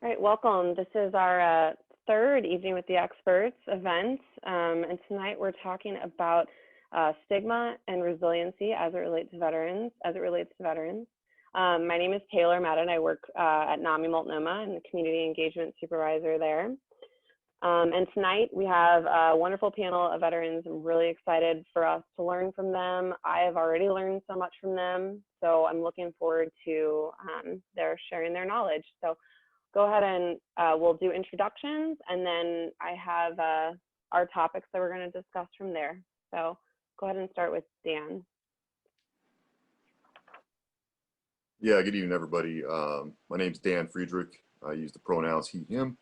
All right, welcome. This is our third Evening with the Experts event, and tonight we're talking about stigma and resiliency as it relates to veterans. My name is Taylor Madden. I work at NAMI Multnomah and the Community Engagement Supervisor there. And tonight we have a wonderful panel of veterans. I'm really excited for us to learn from them. I have already learned so much from them, so I'm looking forward to their sharing their knowledge. So go ahead and we'll do introductions, and then I have our topics that we're going to discuss from there. So go ahead and start with Dan. Yeah, good evening, everybody. My name's Dan Friedrich. I use the pronouns he, him.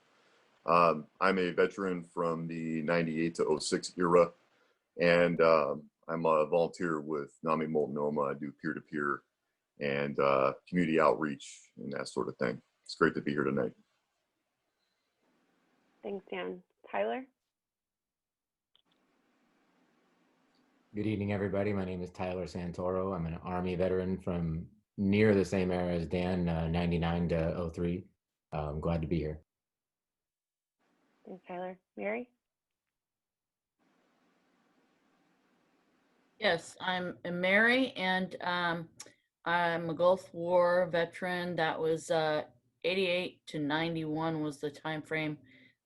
I'm a veteran from the 98 to 06 era, and I'm a volunteer with NAMI Multnomah. I do peer-to-peer and community outreach and that sort of thing. It's great to be here tonight. Thanks, Dan. Tyler? Good evening, everybody. My name is Tyler Santoro. I'm an Army veteran from near the same era as Dan, 99 to 03. I'm glad to be here. Thanks, Tyler. Mary? Yes, I'm Mary, and I'm a Gulf War veteran. That was 88 to 91 was the time frame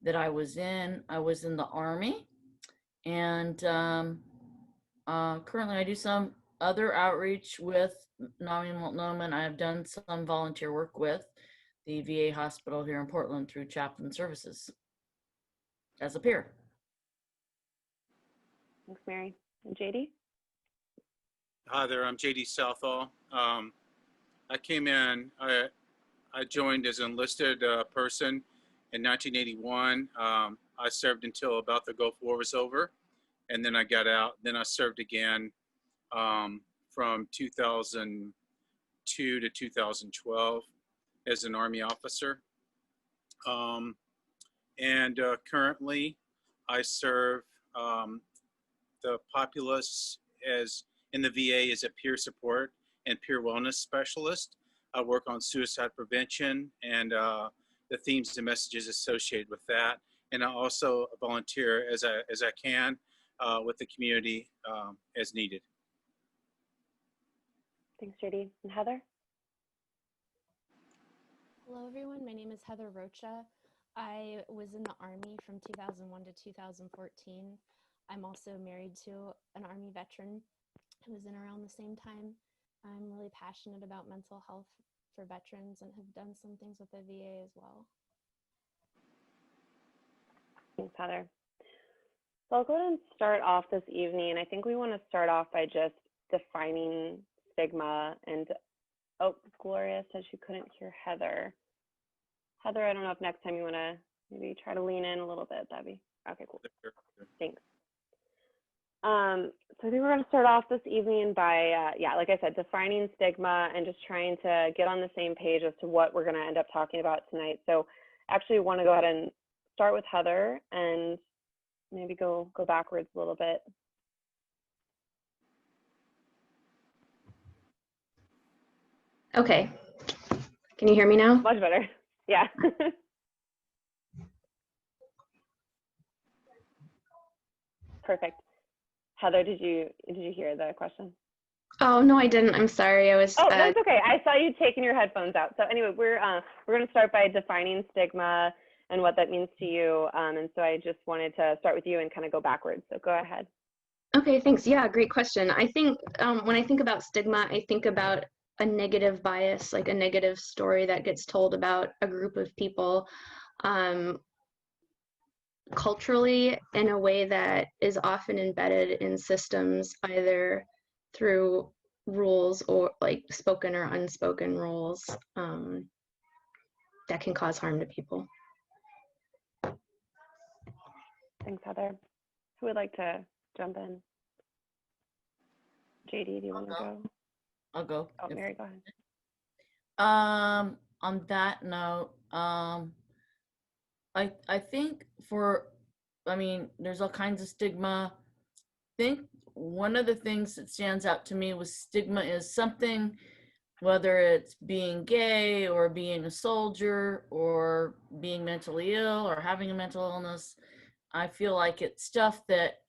that I was in. I was in the Army, and currently I do some other outreach with NAMI Multnomah, and I have done some volunteer work with the VA hospital here in Portland through chaplain services as a peer. Thanks, Mary. And JD? Hi there, I'm JD Southall. I came in, I joined as an enlisted person in 1981. I served until about the Gulf War was over, and then I got out. Then I served again from 2002 to 2012 as an Army officer. Currently I serve the populace in the VA as a peer support and peer wellness specialist. I work on suicide prevention and the themes and messages associated with that. And I also volunteer as I can with the community as needed. Thanks, JD. And Heather? Hello, everyone. My name is Heather Rocha. I was in the Army from 2001 to 2014. I'm also married to an Army veteran who was in around the same time. I'm really passionate about mental health for veterans and have done some things with the VA as well. Thanks, Heather. So I'll go ahead and start off this evening. I think we want to start off by just defining stigma. And oh, Gloria said she couldn't hear Heather. Heather, I don't know if next time you want to maybe try to lean in a little bit. That'd be okay. Cool. Thanks. So I think we're going to start off this evening by, like I said, defining stigma and just trying to get on the same page as to what we're going to end up talking about tonight. So actually want to go ahead and start with Heather and maybe go backwards a little bit. Okay. Can you hear me now? Much better. Yeah. Perfect. Heather, did you hear the question? Oh, no, I didn't. I'm sorry. I was. Oh, that's okay. I saw you taking your headphones out. So anyway, we're going to start by defining stigma and what that means to you. And so I just wanted to start with you and kind of go backwards. So go ahead. Okay, thanks. Yeah, great question. I think when I think about stigma, I think about a negative bias, like a negative story that gets told about a group of people. Culturally in a way that is often embedded in systems, either through rules or like spoken or unspoken rules that can cause harm to people. Thanks, Heather. Who would like to jump in? JD, do you want to go? I'll go. Oh, Mary, go ahead. On that note, I think there's all kinds of stigma. I think one of the things that stands out to me with stigma is something whether it's being gay or being a soldier or being mentally ill or having a mental illness. I feel like it's stuff that,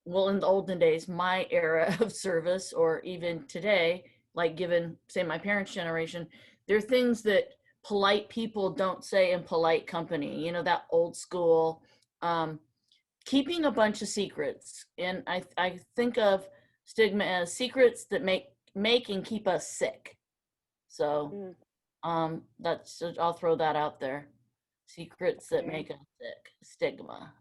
well, in the olden days, my era of service, or even today, like given, say, my parents' generation, there are things that polite people don't say in polite company, you know, that old school, keeping a bunch of secrets. And I think of stigma as secrets that make and keep us sick. So that's, I'll throw that out there. Secrets that make us sick. Stigma.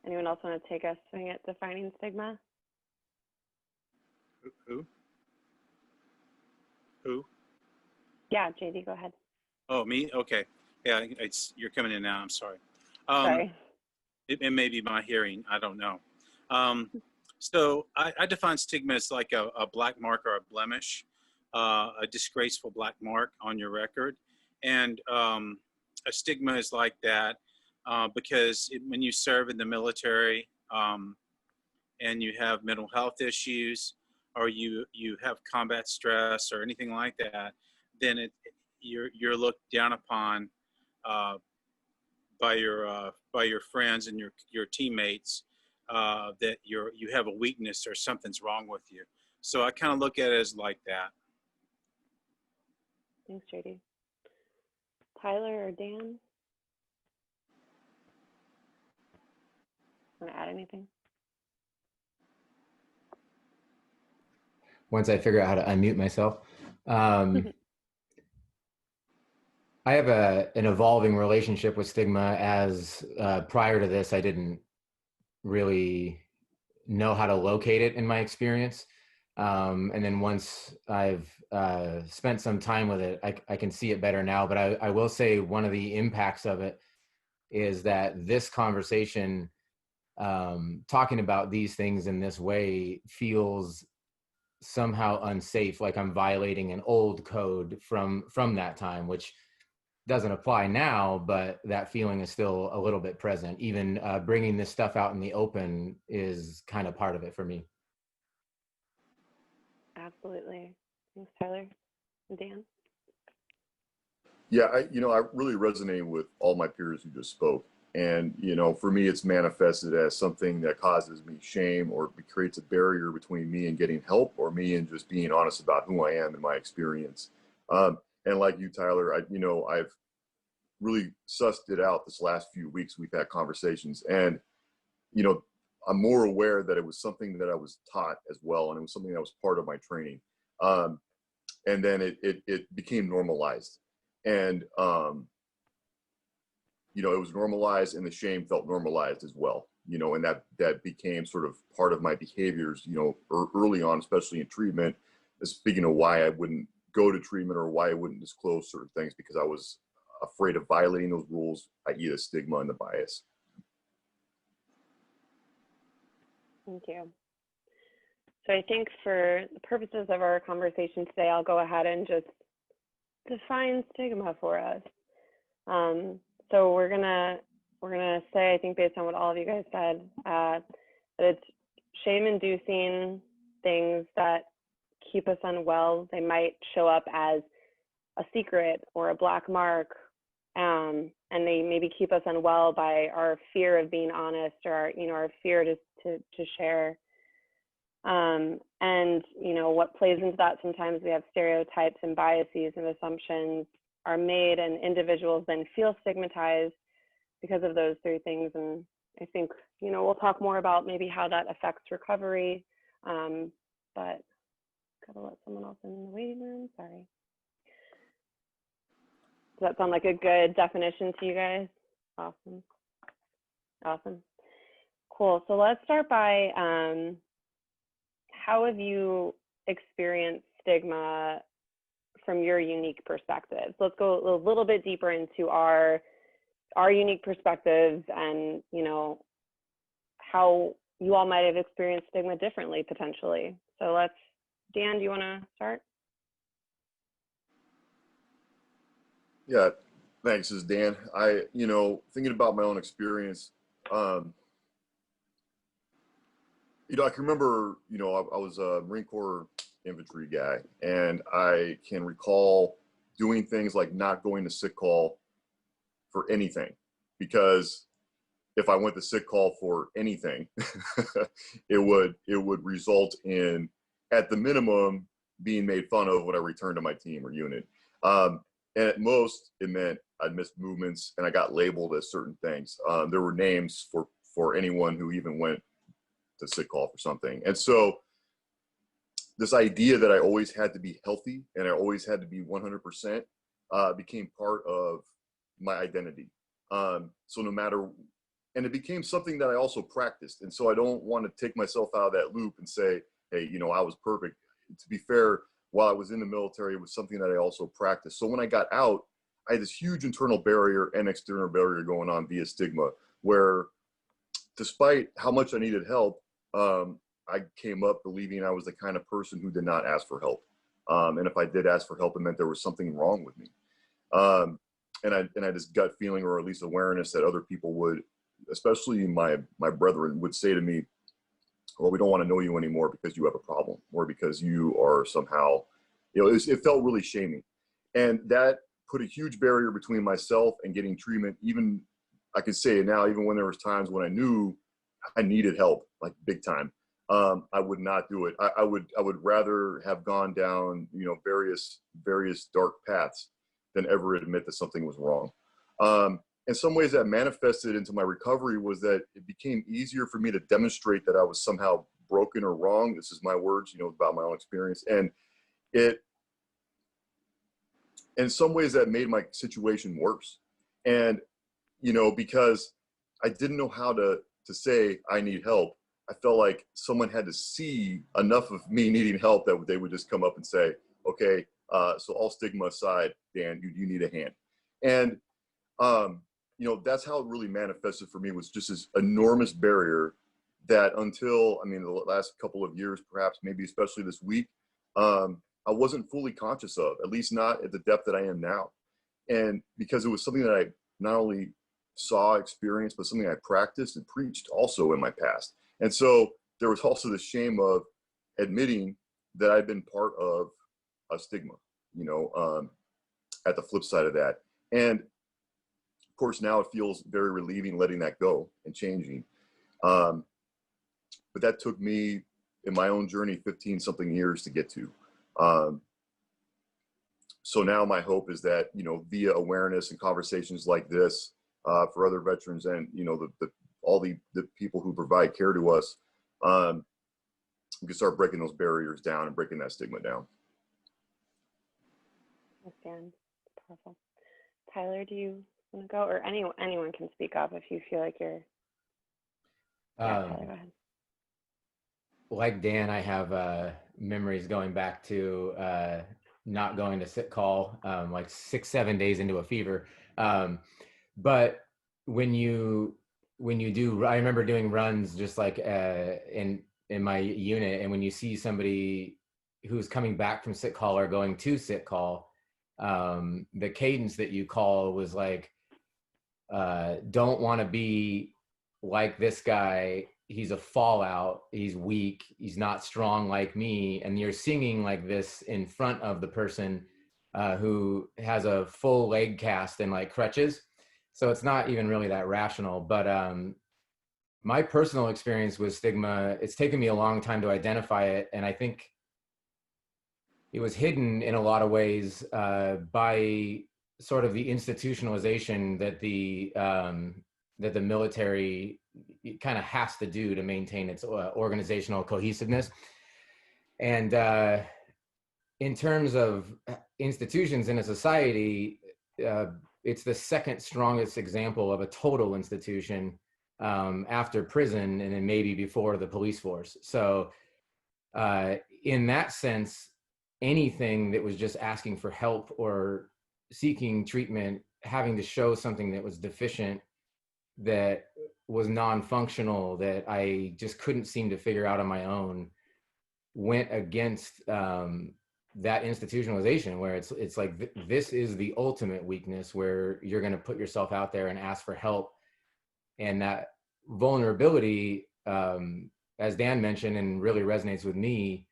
Anyone else want to take a swing at defining stigma? Who? Yeah, JD, go ahead. Oh, me? Okay. Yeah, you're coming in now. I'm sorry. Sorry. It may be my hearing. I don't know. So I define stigma as like a black mark or a blemish, a disgraceful black mark on your record. And a stigma is like that because when you serve in the military and you have mental health issues, or you have combat stress or anything like that, then you're looked down upon by your friends and your teammates that you have a weakness or something's wrong with you. So I kind of look at it as like that. Thanks, JD. Tyler or Dan? Want to add anything? Once I figure out how to unmute myself. I have an evolving relationship with stigma, as prior to this, I didn't really know how to locate it in my experience. And then once I've spent some time with it, I can see it better now. But I will say one of the impacts of it is that this conversation, talking about these things in this way, feels somehow unsafe, like I'm violating an old code from that time, which doesn't apply now, but that feeling is still a little bit present. Even bringing this stuff out in the open is kind of part of it for me. Absolutely. Thanks, Tyler. Dan? Yeah, I really resonate with all my peers who just spoke. And, for me, it's manifested as something that causes me shame, or creates a barrier between me and getting help, or me and just being honest about who I am and my experience. And like you, Tyler, I've really sussed it out this last few weeks. We've had conversations, and, I'm more aware that it was something that I was taught as well. And it was something that was part of my training. And then it became normalized. And, it was normalized, and the shame felt normalized as well, and that became sort of part of my behaviors, early on, especially in treatment, speaking of why I wouldn't go to treatment or why I wouldn't disclose certain things, because I was afraid of violating those rules, i.e. the stigma and the bias. Thank you. So I think for the purposes of our conversation today, I'll go ahead and just define stigma for us. So we're gonna say, I think based on what all of you guys said, that it's shame-inducing things that keep us unwell. They might show up as a secret or a black mark, and they maybe keep us unwell by our fear of being honest, or our fear to share. And what plays into that, sometimes we have stereotypes and biases and assumptions are made, and individuals then feel stigmatized because of those three things. And I think, we'll talk more about maybe how that affects recovery, but gotta let someone else in the waiting room, sorry. Does that sound like a good definition to you guys? Awesome. Cool, so let's start by, how have you experienced stigma from your unique perspectives? Let's go a little bit deeper into our unique perspectives, and how you all might have experienced stigma differently potentially. So Dan, do you want to start? Yeah, thanks. This is Dan. Thinking about my own experience, I can remember, I was a Marine Corps infantry guy, and I can recall doing things like not going to sick call for anything, because if I went to sick call for anything, it would result in, at the minimum, being made fun of when I returned to my team or unit. And at most, it meant I'd missed movements and I got labeled as certain things. There were names for anyone who even went to sick call for something. And so this idea that I always had to be healthy and I always had to be 100% became part of my identity. So no matter, and it became something that I also practiced. And so I don't want to take myself out of that loop and say, hey, you know, I was perfect. To be fair, while I was in the military, it was something that I also practiced. So when I got out, I had this huge internal barrier and external barrier going on via stigma, where despite how much I needed help, I came up believing I was the kind of person who did not ask for help. And if I did ask for help, it meant there was something wrong with me. And I had this gut feeling, or at least awareness, that other people would, especially my brethren, would say to me, well, we don't want to know you anymore because you have a problem, or because you are somehow, you know, it felt really shaming. And that put a huge barrier between myself and getting treatment. Even, I can say it now, even when there was times when I knew I needed help, like big time, I would not do it. I would rather have gone down, you know, various dark paths than ever admit that something was wrong. In some ways that manifested into my recovery was that it became easier for me to demonstrate that I was somehow broken or wrong. This is my words, you know, about my own experience. And it, in some ways that made my situation worse. And, you know, because I didn't know how to say I need help, I felt like someone had to see enough of me needing help that they would just come up and say, okay, so all stigma aside, Dan, you need a hand. And, you know, that's how it really manifested for me, was just this enormous barrier that until, I mean, the last couple of years, perhaps, maybe especially this week, I wasn't fully conscious of, at least not at the depth that I am now. And because it was something that I not only saw, experienced, but something I practiced and preached also in my past. And so there was also the shame of admitting that I'd been part of a stigma, you know, at the flip side of that. And of course, now it feels very relieving letting that go and changing. But that took me, in my own journey, 15 something years to get to. So now my hope is that, you know, via awareness and conversations like this, for other veterans and, you know, all the people who provide care to us, we can start breaking those barriers down and breaking that stigma down. Understand. Powerful. Tyler, do you want to go, or anyone can speak up if you feel like you're. Yeah, Tyler, go ahead. Like Dan, I have memories going back to not going to sick call, like 6-7 days into a fever. But when you do, I remember doing runs just like in my unit, and when you see somebody who's coming back from sick call or going to sick call, the cadence that you call was like, don't want to be like this guy. He's a fallout. He's weak. He's not strong like me. And you're singing like this in front of the person who has a full leg cast and like crutches. So it's not even really that rational. But my personal experience with stigma, it's taken me a long time to identify it. And I think it was hidden in a lot of ways by sort of the institutionalization that the military kind of has to do to maintain its organizational cohesiveness. And in terms of institutions in a society, it's the second strongest example of a total institution after prison, and then maybe before the police force. So in that sense, anything that was just asking for help or seeking treatment, having to show something that was deficient, that was non-functional, that I just couldn't seem to figure out on my own, went against that institutionalization, where it's like this is the ultimate weakness, where you're going to put yourself out there and ask for help. And that vulnerability, as Dan mentioned, and really resonates with me,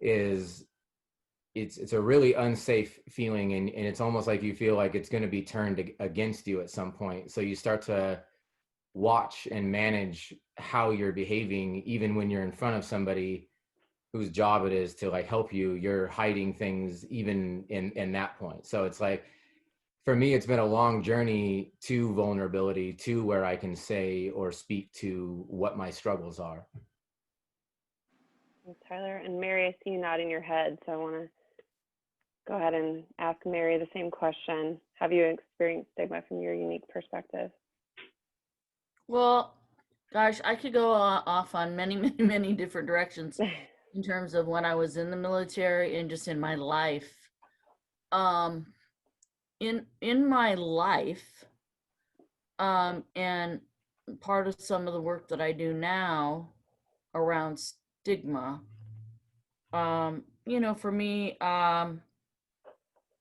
is it's a really unsafe feeling, and it's almost like you feel like it's going to be turned against you at some point. So you start to watch and manage how you're behaving, even when you're in front of somebody whose job it is to like help you. You're hiding things even in that point. So it's like, for me, it's been a long journey to vulnerability, to where I can say or speak to what my struggles are. Thanks, Tyler. And Mary, I see you nodding your head, so I want to go ahead and ask Mary the same question. Have you experienced stigma from your unique perspective? Well, gosh, I could go off on many, many, many different directions in terms of when I was in the military and just in my life. In my life, and part of some of the work that I do now around stigma, for me,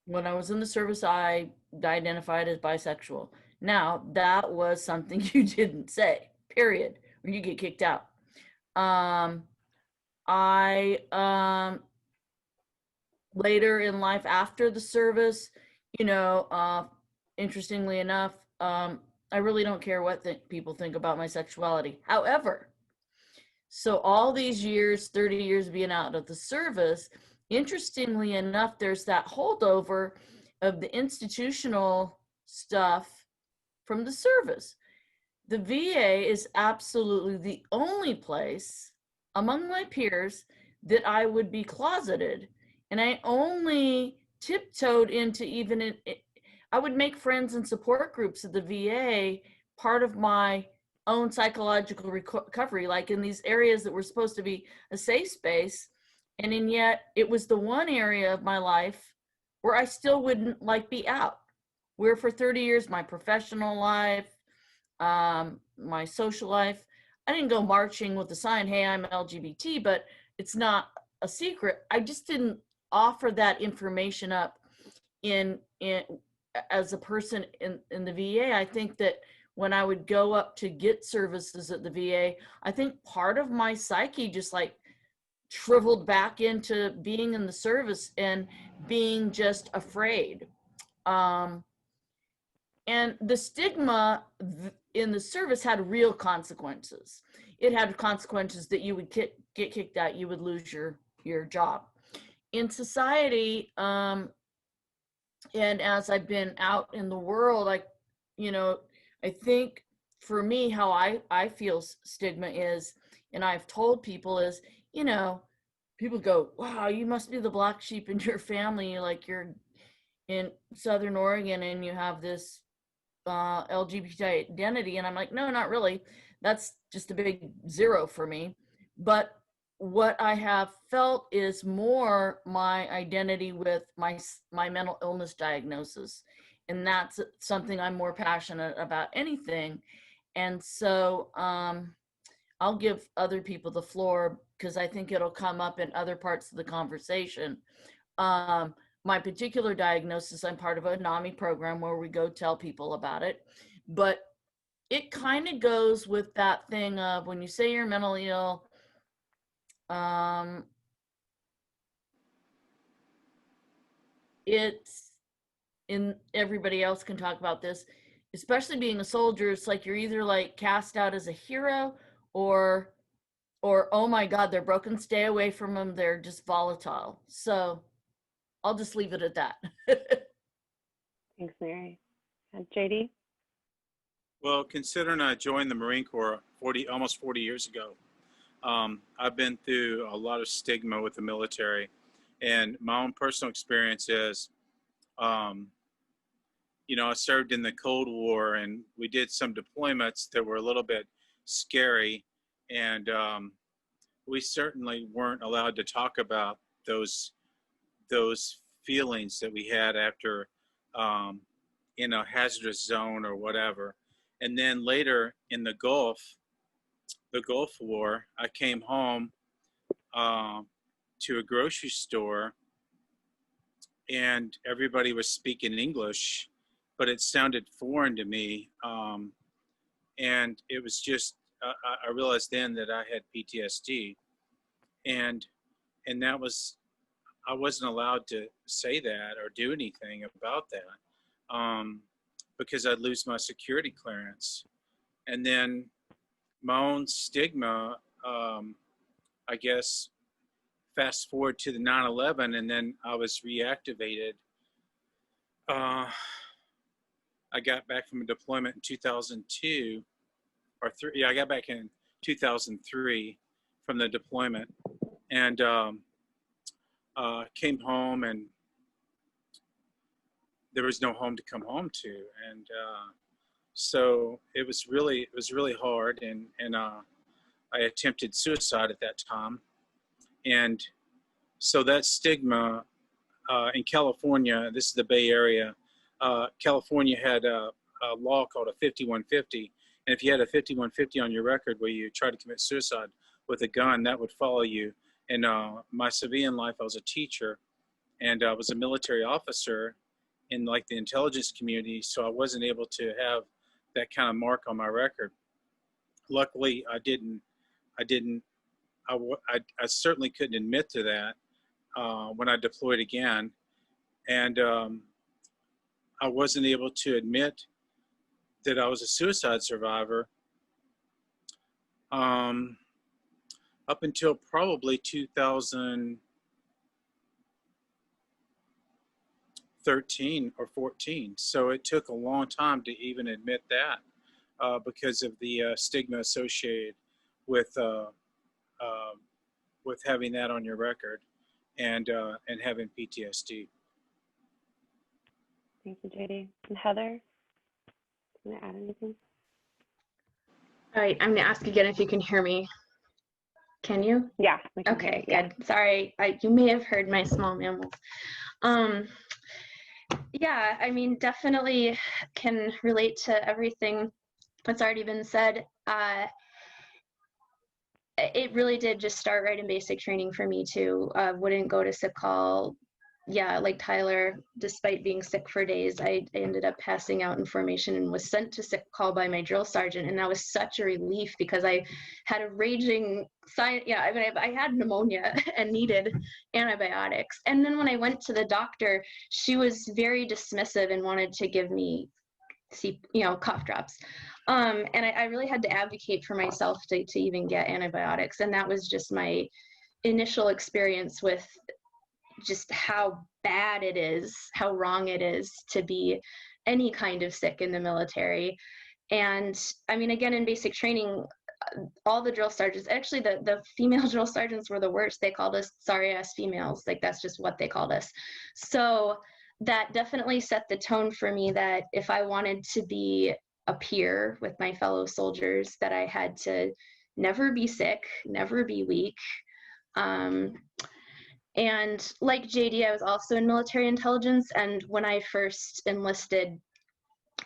when I was in the service, I identified as bisexual. Now, that was something you didn't say, period, or you get kicked out. I later in life after the service, interestingly enough, I really don't care what people think about my sexuality. However, so all these years, 30 years being out of the service, interestingly enough, there's that holdover of the institutional stuff from the service. The VA is absolutely the only place among my peers that I would be closeted. And I only tiptoed into I would make friends and support groups at the VA part of my own psychological recovery, like in these areas that were supposed to be a safe space. And yet it was the one area of my life where I still wouldn't be out. Where for 30 years, my professional life, my social life, I didn't go marching with the sign, hey, I'm LGBT, but it's not a secret. I just didn't offer that information up in as a person in the VA. I think that when I would go up to get services at the VA, I think part of my psyche just shriveled back into being in the service and being just afraid. And the stigma in the service had real consequences. It had consequences that you would get kicked out, you would lose your job. In society, and as I've been out in the world, I think for me, how I feel stigma is, and I've told people is, people go, wow, you must be the black sheep in your family. Like you're in Southern Oregon and you have this LGBT identity. And I'm like, no, not really. That's just a big zero for me. But what I have felt is more my identity with my mental illness diagnosis. And that's something I'm more passionate about anything. And so I'll give other people the floor because I think it'll come up in other parts of the conversation. My particular diagnosis, I'm part of a NAMI program where we go tell people about it. But it kind of goes with that thing of when you say you're mentally ill, it's in everybody else can talk about this, especially being a soldier. It's like you're either cast out as a hero or oh my God, they're broken, stay away from them, they're just volatile. So I'll just leave it at that. Thanks, Mary. And JD? Well, considering I joined the Marine Corps almost 40 years ago, I've been through a lot of stigma with the military. And my own personal experience is, I served in the Cold War and we did some deployments that were a little bit scary. And we certainly weren't allowed to talk about those feelings that we had after in a hazardous zone or whatever. And then later in the Gulf War, I came home to a grocery store and everybody was speaking English, but it sounded foreign to me. And it was just, I realized then that I had PTSD. And and that was, I wasn't allowed to say that or do anything about that, because I'd lose my security clearance. And then my own stigma, I guess, fast forward to the 9/11, and then I was reactivated. I got back from a deployment in 2002 or three. Yeah, I got back in 2003 from the deployment, and came home, and there was no home to come home to, and so it was really hard, and I attempted suicide at that time, and so that stigma in California, this is the Bay Area, California had a law called a 5150, and if you had a 5150 on your record where you tried to commit suicide with a gun, that would follow you. In my civilian life, I was a teacher, and I was a military officer in like the intelligence community, so I wasn't able to have that kind of mark on my record. Luckily, I certainly couldn't admit to that when I deployed again, and I wasn't able to admit that I was a suicide survivor up until probably 2013 or 14. So it took a long time to even admit that because of the stigma associated with having that on your record and having PTSD. Thank you, JD. And Heather, can I add anything? All right, I'm gonna ask again if you can hear me. Can you? Yeah. We can hear Okay, you. Yeah. good. Sorry, you may have heard my small mammals. Yeah, I mean, definitely can relate to everything that's already been said. It really did just start right in basic training for me too. Wouldn't go to sick call. Yeah, like Tyler, despite being sick for days, I ended up passing out in formation and was sent to sick call by my drill sergeant. And that was such a relief because I had a raging I mean, I had pneumonia and needed antibiotics. And then when I went to the doctor, she was very dismissive and wanted to give me cough drops. And I really had to advocate for myself to even get antibiotics. And that was just my initial experience with just how bad it is, how wrong it is to be any kind of sick in the military. And I mean, again, in basic training, all the drill sergeants, actually the female drill sergeants were the worst. They called us sorry ass females. Like that's just what they called us. So that definitely set the tone for me that if I wanted to be a peer with my fellow soldiers, that I had to never be sick, never be weak. And like JD, I was also in military intelligence. And when I first enlisted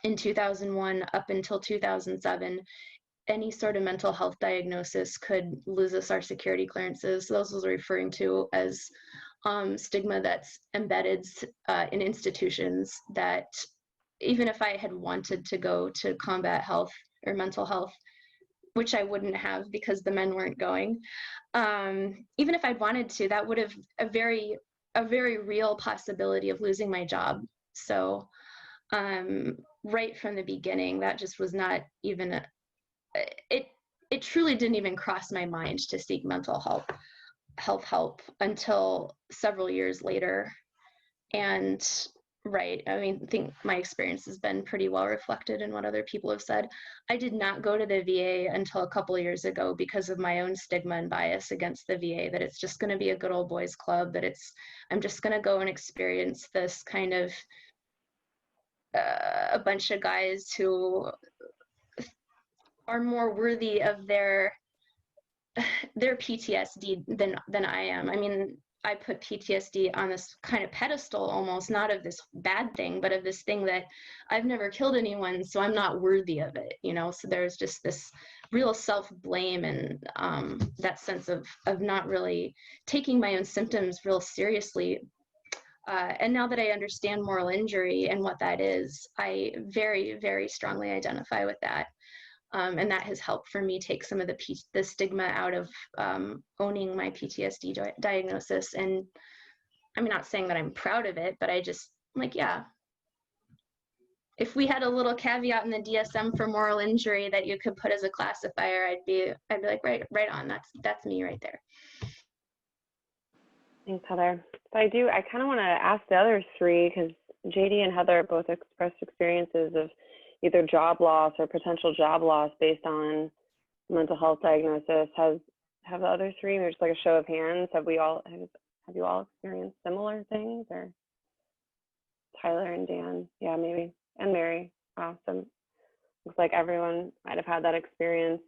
in 2001 up until 2007, any sort of mental health diagnosis could lose us our security clearances. So those was referring to as stigma that's embedded in institutions that even if I had wanted to go to combat health or mental health, which I wouldn't have because the men weren't going. Even if I'd wanted to, that would have a very real possibility of losing my job. So right from the beginning, that just was not even, it truly didn't even cross my mind to seek mental health help until several years later. And right, I mean, I think my experience has been pretty well reflected in what other people have said. I did not go to the VA until a couple of years ago because of my own stigma and bias against the VA, that it's just going to be a good old boys club, that I'm just going to go and experience this kind of a bunch of guys who are more worthy of their PTSD than I am. I mean, I put PTSD on this kind of pedestal almost, not of this bad thing, but of this thing that I've never killed anyone, so I'm not worthy of it, So there's just this real self-blame and that sense of not really taking my own symptoms real seriously. And now that I understand moral injury and what that is, I very, very strongly identify with that. And that has helped for me take some of the stigma out of owning my PTSD diagnosis. And I'm not saying that I'm proud of it, but I just, like, yeah, if we had a little caveat in the DSM for moral injury that you could put as a classifier, I'd be like, right on. That's me right there. Thanks, Heather. So I kind of want to ask the other three, because JD and Heather both expressed experiences of either job loss or potential job loss based on mental health diagnosis. Have the other three, maybe just like a show of hands, have you all experienced similar things? Or Tyler and Dan, yeah, maybe, and Mary. Wow, so looks like everyone might have had that experience.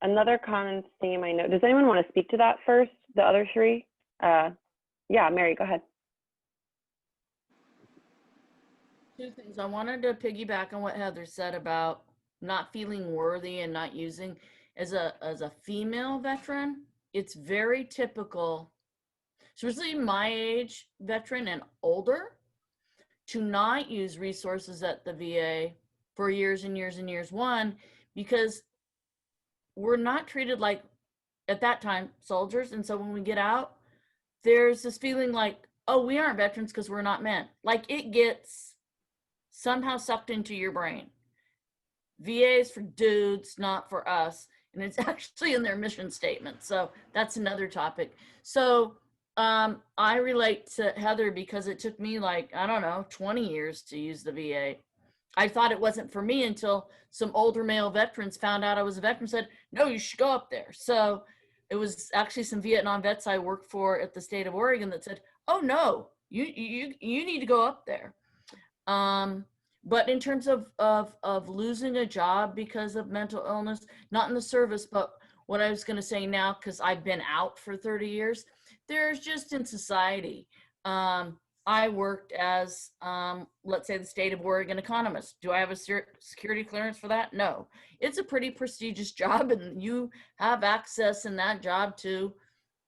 Another common theme I know, does anyone want to speak to that first, the other three? Yeah, Mary, go ahead. Two things. I wanted to piggyback on what Heather said about not feeling worthy and not using. As a female veteran, it's very typical, especially my age veteran and older, to not use resources at the VA for years and years and years. One, because we're not treated like, at that time, soldiers. And so when we get out, there's this feeling like, oh, we aren't veterans because we're not men. Like, it gets somehow sucked into your brain. VA is for dudes, not for us. And it's actually in their mission statement. So that's another topic. So I relate to Heather because it took me, like, I don't know, 20 years to use the VA. I thought it wasn't for me until some older male veterans found out I was a veteran and said, no, you should go up there. So it was actually some Vietnam vets I worked for at the state of Oregon that said, oh no, you need to go up there. But in terms of losing a job because of mental illness, not in the service, but what I was going to say now, because I've been out for 30 years, there's just in society. I worked as, let's say, the state of Oregon economist. Do I have a security clearance for that? No. It's a pretty prestigious job, and you have access in that job to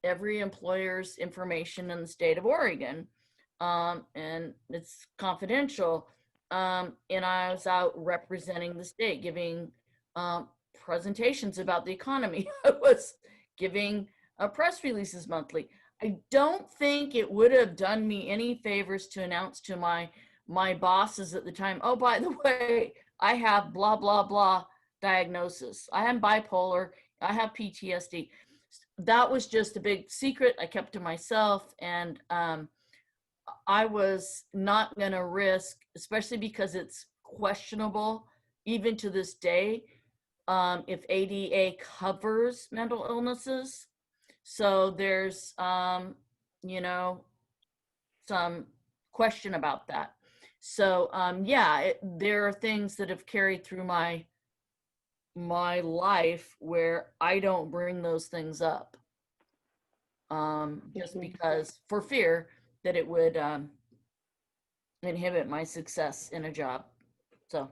every employer's information in the state of Oregon, and it's confidential. And I was out representing the state, giving presentations about the economy. I was giving press releases monthly. I don't think it would have done me any favors to announce to my bosses at the time, oh, by the way, I have blah, blah, blah diagnosis. I am bipolar. I have PTSD. That was just a big secret I kept to myself. And I was not going to risk, especially because it's questionable, even to this day, if ADA covers mental illnesses. So there's, you know, some question about that. So yeah, there are things that have carried through my life where I don't bring those things up, just because, for fear that it would inhibit my success in a job. So.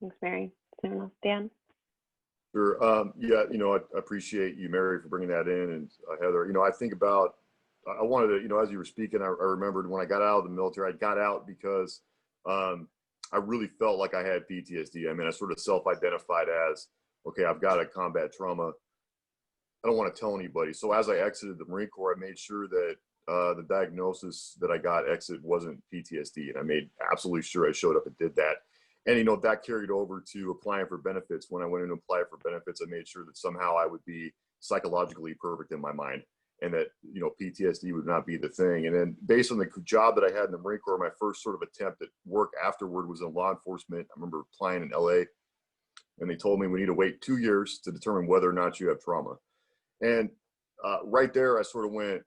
Thanks, Mary. Anyone else? Dan? Sure. Yeah, I appreciate you, Mary, for bringing that in, and Heather. I think about, I wanted to, as you were speaking, I remembered when I got out of the military, I got out because I really felt like I had PTSD. I mean, I sort of self-identified as, okay, I've got a combat trauma. I don't want to tell anybody. So as I exited the Marine Corps, I made sure that the diagnosis that I got exit wasn't PTSD. And I made absolutely sure I showed up and did that. And, that carried over to applying for benefits. When I went in to apply for benefits, I made sure that somehow I would be psychologically perfect in my mind, and that, PTSD would not be the thing. And then based on the job that I had in the Marine Corps, my first sort of attempt at work afterward was in law enforcement. I remember applying in LA, and they told me we need to wait 2 years to determine whether or not you have trauma. And right there, I sort of went,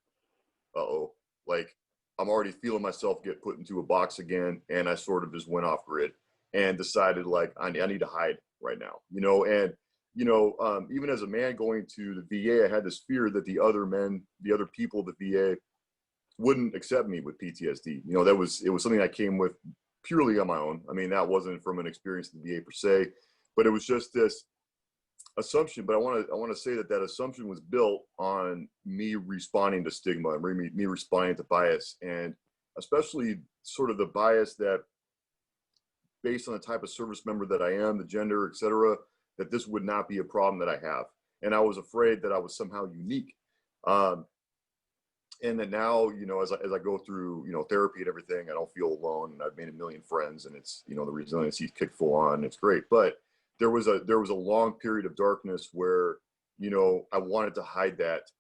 uh-oh, like, I'm already feeling myself get put into a box again. And I sort of just went off grid and decided, like, I need to hide right now, and, even as a man going to the VA, I had this fear that the other people at the VA wouldn't accept me with PTSD. It was something I came with purely on my own. I mean, that wasn't from an experience at the VA per se, but it was just this assumption. But I want to say that assumption was built on me responding to stigma, and me responding to bias, and especially sort of the bias that based on the type of service member that I am, the gender, et cetera, that this would not be a problem that I have. And I was afraid that I was somehow unique. And that now, you know, as I go through, you know, therapy and everything, I don't feel alone, and I've made a million friends, and it's, you know, the resiliency kicked full on. It's great. But there was a long period of darkness where, you know, I wanted to hide that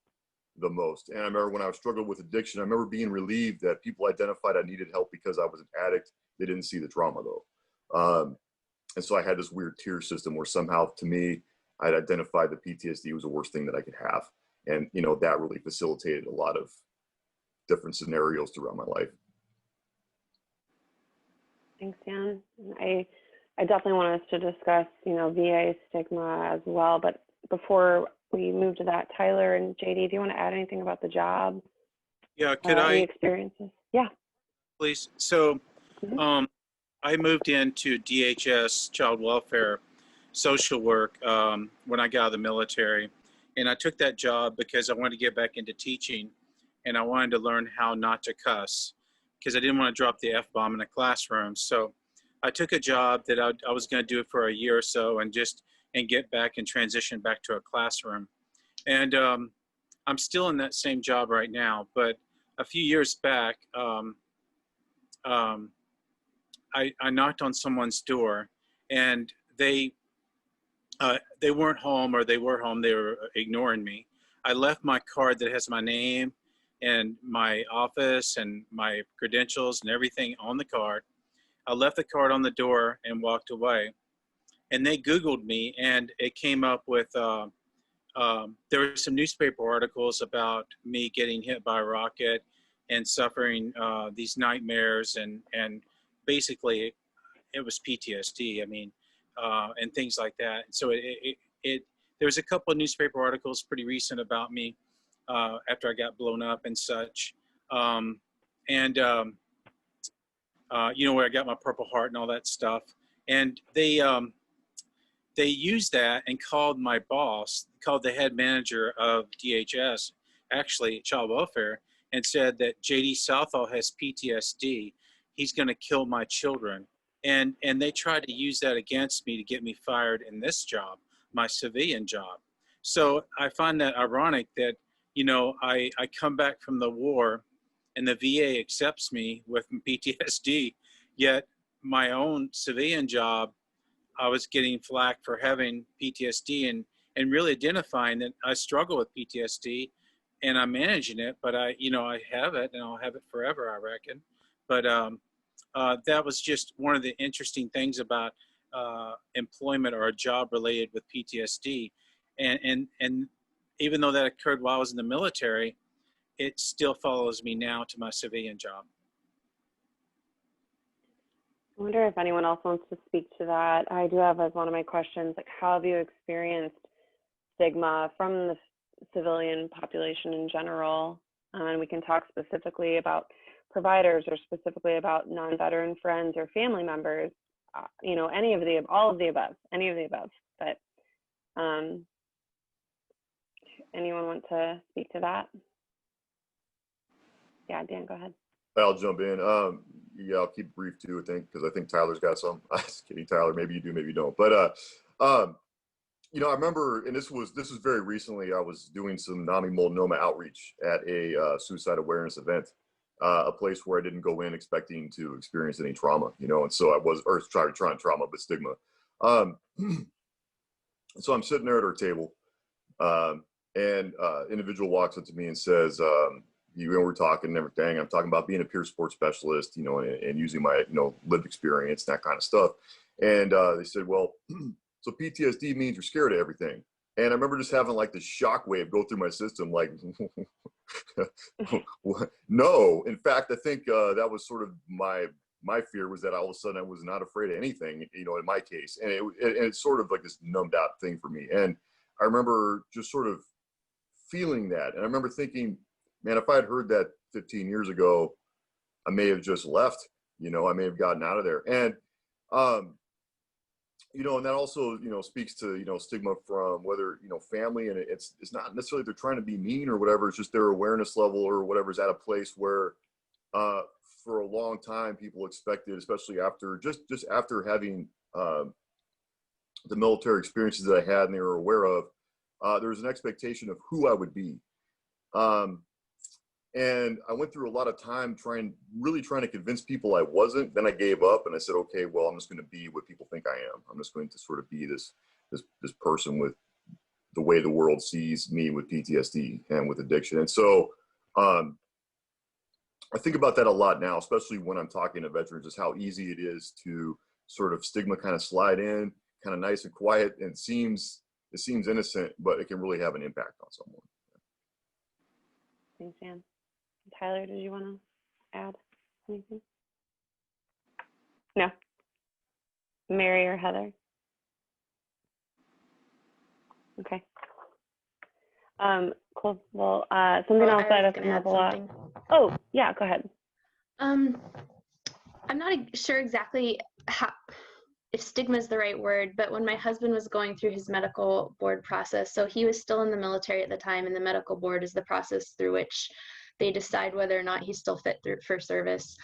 the most. And I remember when I was struggling with addiction, I remember being relieved that people identified I needed help because I was an addict. They didn't see the trauma though. And so I had this weird tier system where somehow, to me, I'd identified that PTSD was the worst thing that I could have. And, you know, that really facilitated a lot of different scenarios throughout my life. Thanks, Dan. I definitely want us to discuss, you know, VA stigma as well. But before we move to that, Tyler and JD, do you want to add anything about the job? Yeah, could any I experiences? Yeah, please? So I moved into DHS, child welfare, social work, when I got out of the military. And I took that job because I wanted to get back into teaching, and I wanted to learn how not to cuss because I didn't want to drop the F-bomb in a classroom. So I took a job that I was going to do it for a year or so and get back and transition back to a classroom. And I'm still in that same job right now, but a few years back, I knocked on someone's door, and they weren't home, or they were home. They were ignoring me. I left my card that has my name and my office and my credentials and everything on the card. I left the card on the door and walked away. And they Googled me, and it came up with, there were some newspaper articles about me getting hit by a rocket and suffering these nightmares, and basically it was PTSD. I mean, and things like that. So there's a couple of newspaper articles pretty recent about me after I got blown up and such. You know, where I got my Purple Heart and all that stuff. And they used that and called my boss, called the head manager of DHS, actually child welfare, and said that JD Southall has PTSD. He's going to kill my children. And they tried to use that against me to get me fired in this job, my civilian job. So I find that ironic that, you know, I come back from the war and the VA accepts me with PTSD, yet my own civilian job, I was getting flack for having PTSD and really identifying that I struggle with PTSD, and I'm managing it, but I have it, and I'll have it forever, I reckon. But that was just one of the interesting things about employment or a job related with PTSD. And even though that occurred while I was in the military, it still follows me now to my civilian job. I wonder if anyone else wants to speak to that. I do have as one of my questions, like, how have you experienced stigma from the civilian population in general? And we can talk specifically about providers or specifically about non-veteran friends or family members, you know, all of the above, any of the above. But anyone want to speak to that? Yeah, Dan, go ahead. I'll jump in. Yeah, I'll keep it brief too, I think, because I think Tyler's got some. I'm just kidding, Tyler. Maybe you do, maybe you don't. But you know, I remember, and this was very recently. I was doing some NAMI Multnomah outreach at a suicide awareness event, a place where I didn't go in expecting to experience any trauma, you know, and so I was, or trying trauma, but stigma. So I'm sitting there at our table, and individual walks up to me and says, you know, we're talking and everything. I'm talking about being a peer support specialist, you know, and using my, you know, lived experience, that kind of stuff. And they said, well, so PTSD means you're scared of everything. And I remember just having like this shock wave go through my system, like, no. In fact, I think that was sort of my fear, was that all of a sudden I was not afraid of anything, you know, in my case. And it's sort of like this numbed out thing for me. And I remember just sort of feeling that. And I remember thinking, man, if I had heard that 15 years ago, I may have just left, you know, I may have gotten out of there. And, you know, and that also, you know, speaks to, you know, stigma from whether, you know, family, and it's not necessarily they're trying to be mean or whatever. It's just their awareness level or whatever is at a place where for a long time, people expected, especially after just after having the military experiences that I had and they were aware of, there was an expectation of who I would be. And I went through a lot of time really trying to convince people I wasn't. Then I gave up and I said, okay, well, I'm just going to be what people think I am. I'm just going to sort of be this person with the way the world sees me with PTSD and with addiction. And so I think about that a lot now, especially when I'm talking to veterans, is how easy it is to sort of stigma kind of slide in, kind of nice and quiet, and it seems innocent, but it can really have an impact on someone. Thanks, Dan. Tyler, did you want to add anything? No. Mary or Heather? Okay. Cool. Well, something else that has come up a lot. Oh, yeah, go ahead. I'm not sure exactly if stigma is the right word, but when my husband was going through his medical board process, so he was still in the military at the time, and the medical board is the process through which they decide whether or not he's still fit for service.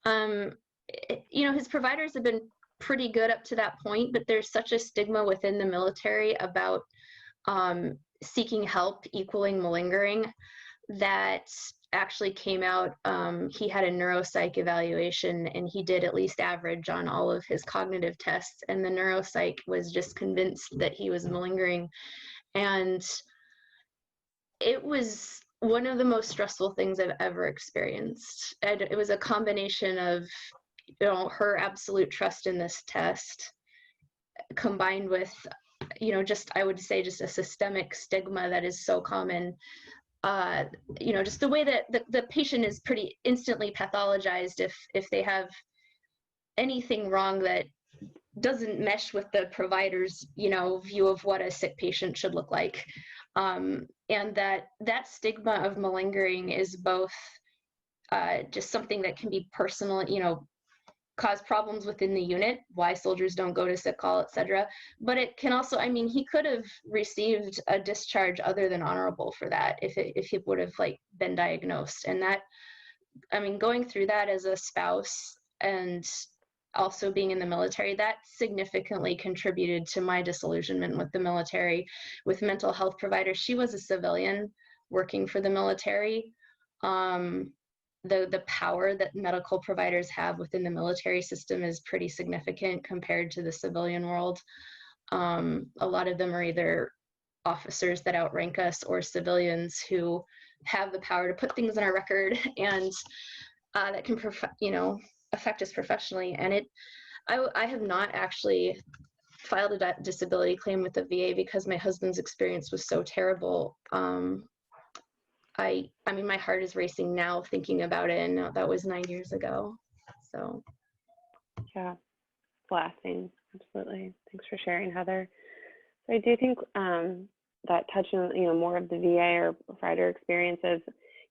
His providers have been pretty good up to that point, but there's such a stigma within the military about seeking help equaling malingering that actually came out. He had a neuropsych evaluation and he did at least average on all of his cognitive tests, and the neuropsych was just convinced that he was malingering. And it was one of the most stressful things I've ever experienced. And it was a combination of her absolute trust in this test combined with I would say just a systemic stigma that is so common. Just the way that the patient is pretty instantly pathologized if they have anything wrong that doesn't mesh with the provider's view of what a sick patient should look like. And that stigma of malingering is both just something that can be personal, cause problems within the unit, why soldiers don't go to sick call, etc. But it can also, he could have received a discharge other than honorable for that if he would have been diagnosed. And that, going through that as a spouse and also being in the military, that significantly contributed to my disillusionment with the military, with mental health providers. She was a civilian working for the military. The power that medical providers have within the military system is pretty significant compared to the civilian world. A lot of them are either officers that outrank us or civilians who have the power to put things in our record and that can affect us professionally. And I have not actually filed a disability claim with the VA because my husband's experience was so terrible. My heart is racing now thinking about it, and that was 9 years ago. So, yeah, lasting, absolutely. Thanks for sharing, Heather. So I do think that touching on more of the VA or provider experiences,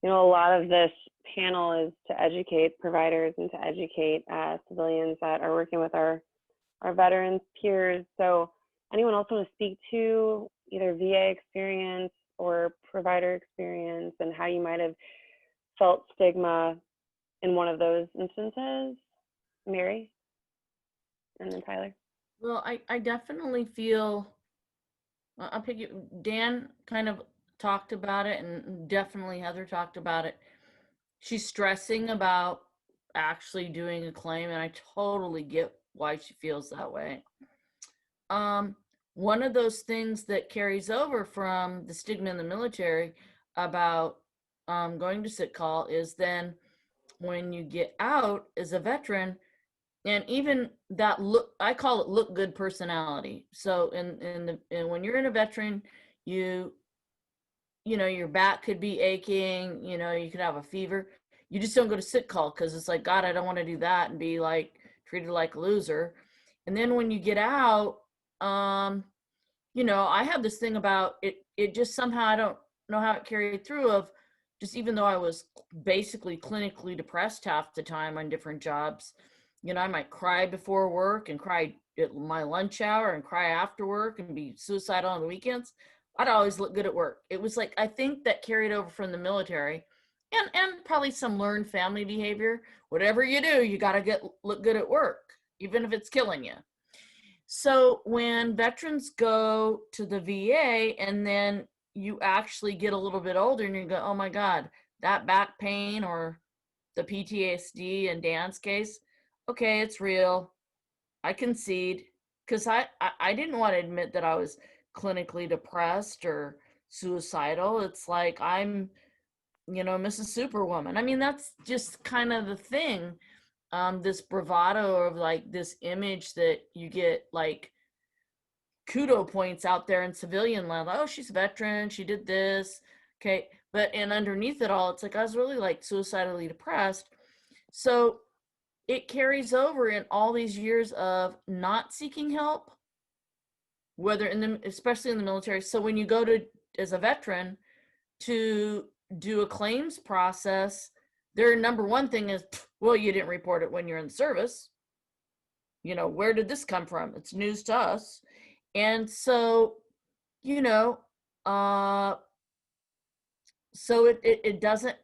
a lot of this panel is to educate providers and to educate civilians that are working with our veterans peers. So anyone else want to speak to either VA experience or provider experience and how you might have felt stigma in one of those instances? Mary? And then Tyler? Well, I definitely feel, I'll pick you, Dan kind of talked about it, and definitely Heather talked about it. She's stressing about actually doing a claim, and I totally get why she feels that way. One of those things that carries over from the stigma in the military about going to sick call is then when you get out as a veteran, and even that I call it look good personality. So when you're in a veteran, your back could be aching, you could have a fever. You just don't go to sick call because it's like, God, I don't want to do that and be treated like a loser. And then when you get out, I have this thing about it just somehow, I don't know how it carried through of just, even though I was basically clinically depressed half the time on different jobs, I might cry before work and cry at my lunch hour and cry after work and be suicidal on the weekends. I'd always look good at work. It was I think that carried over from the military. and probably some learned family behavior. Whatever you do, you got to look good at work, even if it's killing you. So when veterans go to the VA and then you actually get a little bit older and you go, oh my God, that back pain or the PTSD in Dan's case, okay, it's real. I concede, because I didn't want to admit that I was clinically depressed or suicidal. It's like I'm, Mrs. Superwoman. I mean, that's just kind of the thing. This bravado of like this image that you get like kudo points out there in civilian land. Oh, she's a veteran. She did this. Okay. And underneath it all, it's like I was really like suicidally depressed. So it carries over in all these years of not seeking help, whether especially in the military. So when you go to, as a veteran, to do a claims process, their number one thing is, well, you didn't report it when you're in the service. Where did this come from? It's news to us. And so, you know, uh, so it doesn't,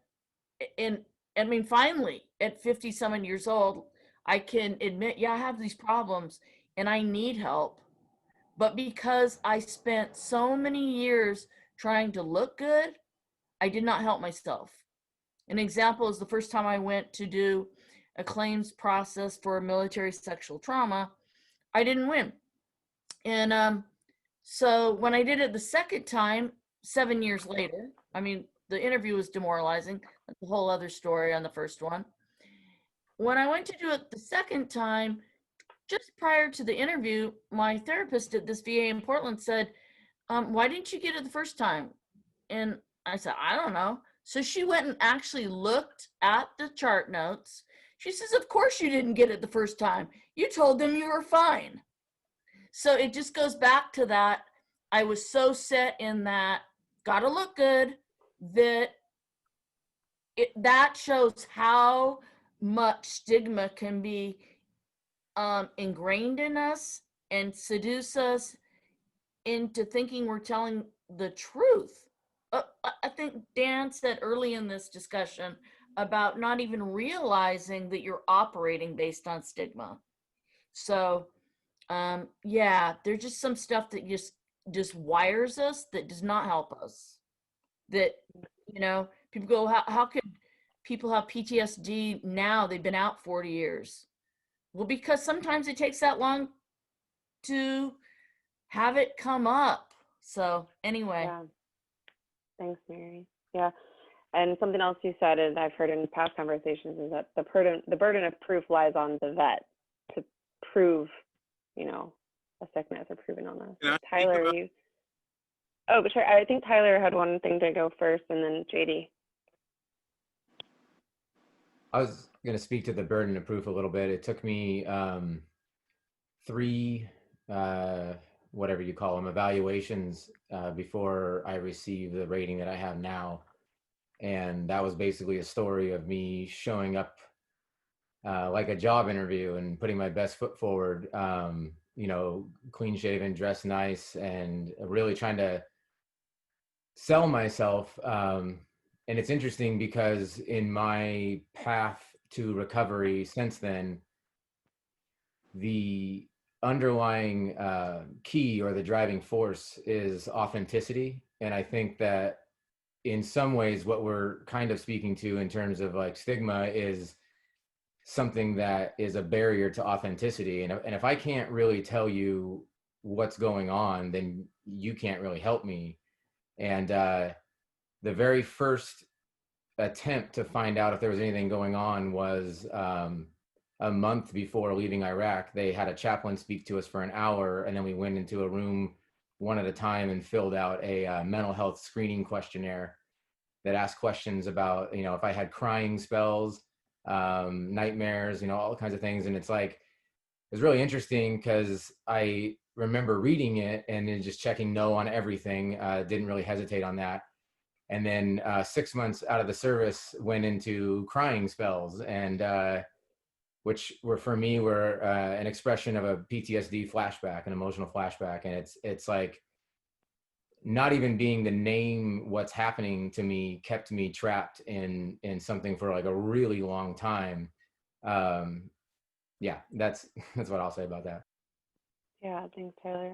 and I mean, finally, at 50-some years old, I can admit, yeah, I have these problems and I need help. But because I spent so many years trying to look good, I did not help myself. An example is the first time I went to do a claims process for military sexual trauma, I didn't win. And so when I did it the second time, 7 years later, I mean, the interview was demoralizing. That's a whole other story on the first one. When I went to do it the second time, just prior to the interview, my therapist at this VA in Portland said, why didn't you get it the first time? And I said, I don't know. So she went and actually looked at the chart notes. She says, of course you didn't get it the first time. You told them you were fine. So it just goes back to that. I was so set in that, gotta look good, that that shows how much stigma can be ingrained in us and seduce us into thinking we're telling the truth. I think Dan said early in this discussion about not even realizing that you're operating based on stigma. So yeah, there's just some stuff that just wires us that does not help us. That, people go, how could people have PTSD now? They've been out 40 years. Well, because sometimes it takes that long to have it come up. So anyway. Yeah. Thanks, Mary. Yeah. And something else you said, and I've heard in past conversations, is that the burden of proof lies on the vet to prove, a sickness or prove an illness. Can I Tyler, speak oh, sure. I think Tyler had one thing to go first, and then JD. I was going to speak to the burden of proof a little bit. It took me 3, whatever you call them, evaluations before I received the rating that I have now. And that was basically a story of me showing up like a job interview and putting my best foot forward, clean shaven, dressed nice, and really trying to sell myself. And it's interesting because in my path to recovery since then, the underlying key or the driving force is authenticity. And I think that in some ways what we're kind of speaking to in terms of like stigma is something that is a barrier to authenticity. And if I can't really tell you what's going on, then you can't really help me. And the very first attempt to find out if there was anything going on was a month before leaving Iraq. They had a chaplain speak to us for an hour, and then we went into a room one at a time and filled out a mental health screening questionnaire that asked questions about, if I had crying spells, nightmares, all kinds of things. And it's like, it was really interesting because I remember reading it and then just checking no on everything, didn't really hesitate on that. And then 6 months out of the service went into crying spells, and which were for me were an expression of a PTSD flashback, an emotional flashback. And it's like not even being the name what's happening to me kept me trapped in something for like a really long time. Yeah, that's what I'll say about that. Yeah, thanks, Tyler.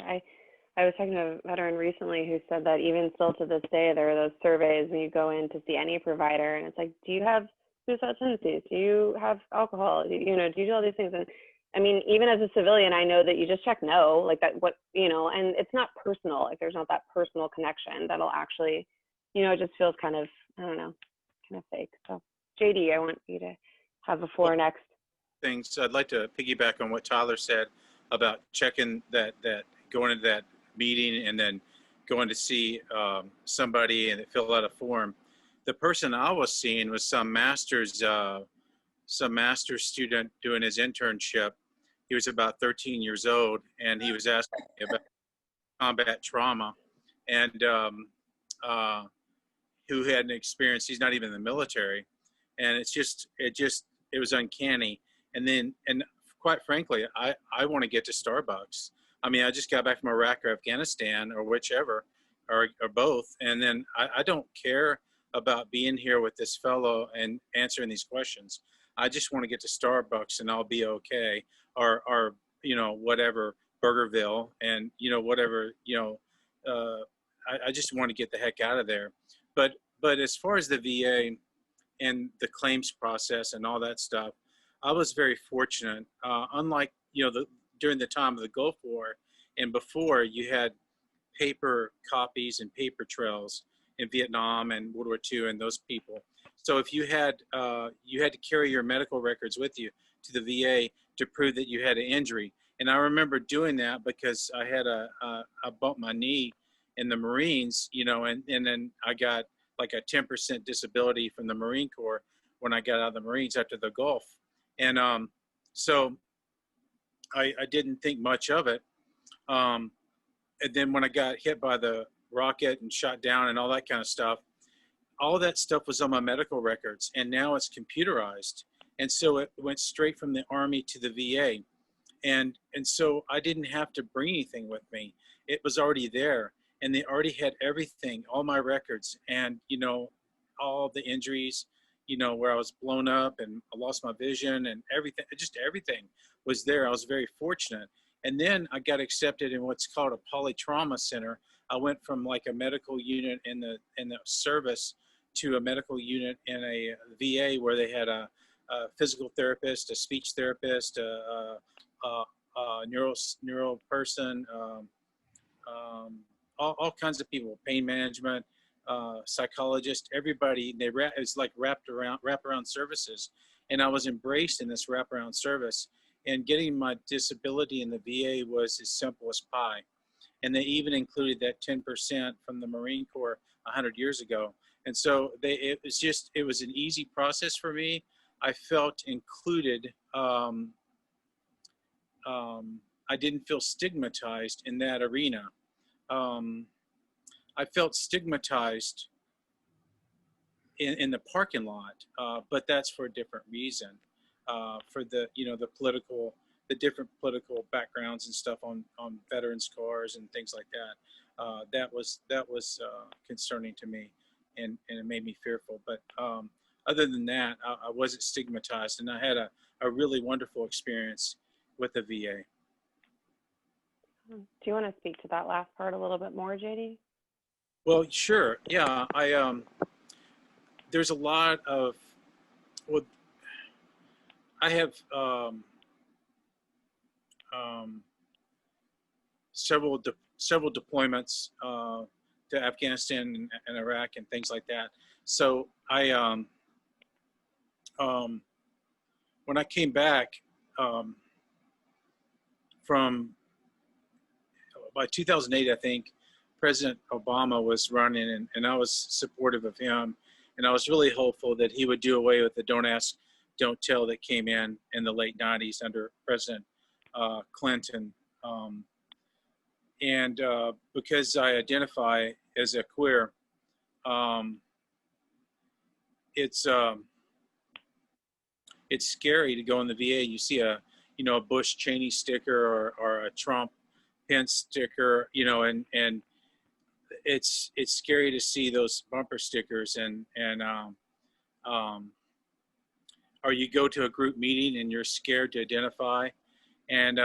I was talking to a veteran recently who said that even still to this day, there are those surveys when you go in to see any provider, and it's like, do you have suicidal tendencies? Do you have alcohol? Do you do all these things? And I mean, even as a civilian, I know that you just check no, like that, and it's not personal. Like there's not that personal connection that'll actually, it just feels kind of, I don't know, kind of fake. So JD, I want you to have the floor next. Things I'd like to piggyback on what Tyler said about checking that going to that meeting and then going to see somebody and fill out a form. The person I was seeing was some master's student doing his internship. He was about 13 years old, and he was asking me about combat trauma and who had an experience. He's not even in the military, and it was uncanny. And quite frankly, I want to get to Starbucks. I mean, I just got back from Iraq or Afghanistan or whichever, or both. And then I don't care about being here with this fellow and answering these questions. I just want to get to Starbucks and I'll be okay. Or whatever, Burgerville and, whatever, I just want to get the heck out of there. But as far as the VA and the claims process and all that stuff, I was very fortunate. Unlike, during the time of the Gulf War and before, you had paper copies and paper trails in Vietnam and World War II and those people. So if you had to carry your medical records with you to the VA to prove that you had an injury. And I remember doing that because I had I bumped my knee in the Marines, and then I got like a 10% disability from the Marine Corps when I got out of the Marines after the Gulf. And so I didn't think much of it. And then when I got hit by the rocket and shot down and all that kind of stuff, all that stuff was on my medical records, and now it's computerized. And so it went straight from the Army to the VA. And so I didn't have to bring anything with me. It was already there, and they already had everything, all my records, and, all the injuries, where I was blown up and I lost my vision and everything, just everything was there. I was very fortunate. And then I got accepted in what's called a polytrauma center. I went from like a medical unit in the service to a medical unit in a VA where they had a physical therapist, a speech therapist, a neural person, all kinds of people, pain management, psychologist, everybody. It's like wraparound services, and I was embraced in this wraparound service. And getting my disability in the VA was as simple as pie. And they even included that 10% from the Marine Corps 100 years ago. And so it was an easy process for me. I felt included. I didn't feel stigmatized in that arena. I felt stigmatized in the parking lot, but that's for a different reason. For the the different political backgrounds and stuff on veterans' cars and things like that. That was concerning to me, and it made me fearful. But other than that, I wasn't stigmatized, and I had a really wonderful experience with the VA. Do you want to speak to that last part a little bit more, JD? Well, sure. Yeah, there's a lot of, well, I have several deployments to Afghanistan and Iraq and things like that. So when I came back from, by 2008, I think President Obama was running, and I was supportive of him, and I was really hopeful that he would do away with the "Don't Ask, Don't Tell" that came in the late 90s under President Clinton. And because I identify as a queer, it's scary to go in the VA. You see a Bush Cheney sticker or a Trump Pence sticker, and it's scary to see those bumper stickers or you go to a group meeting and you're scared to identify. And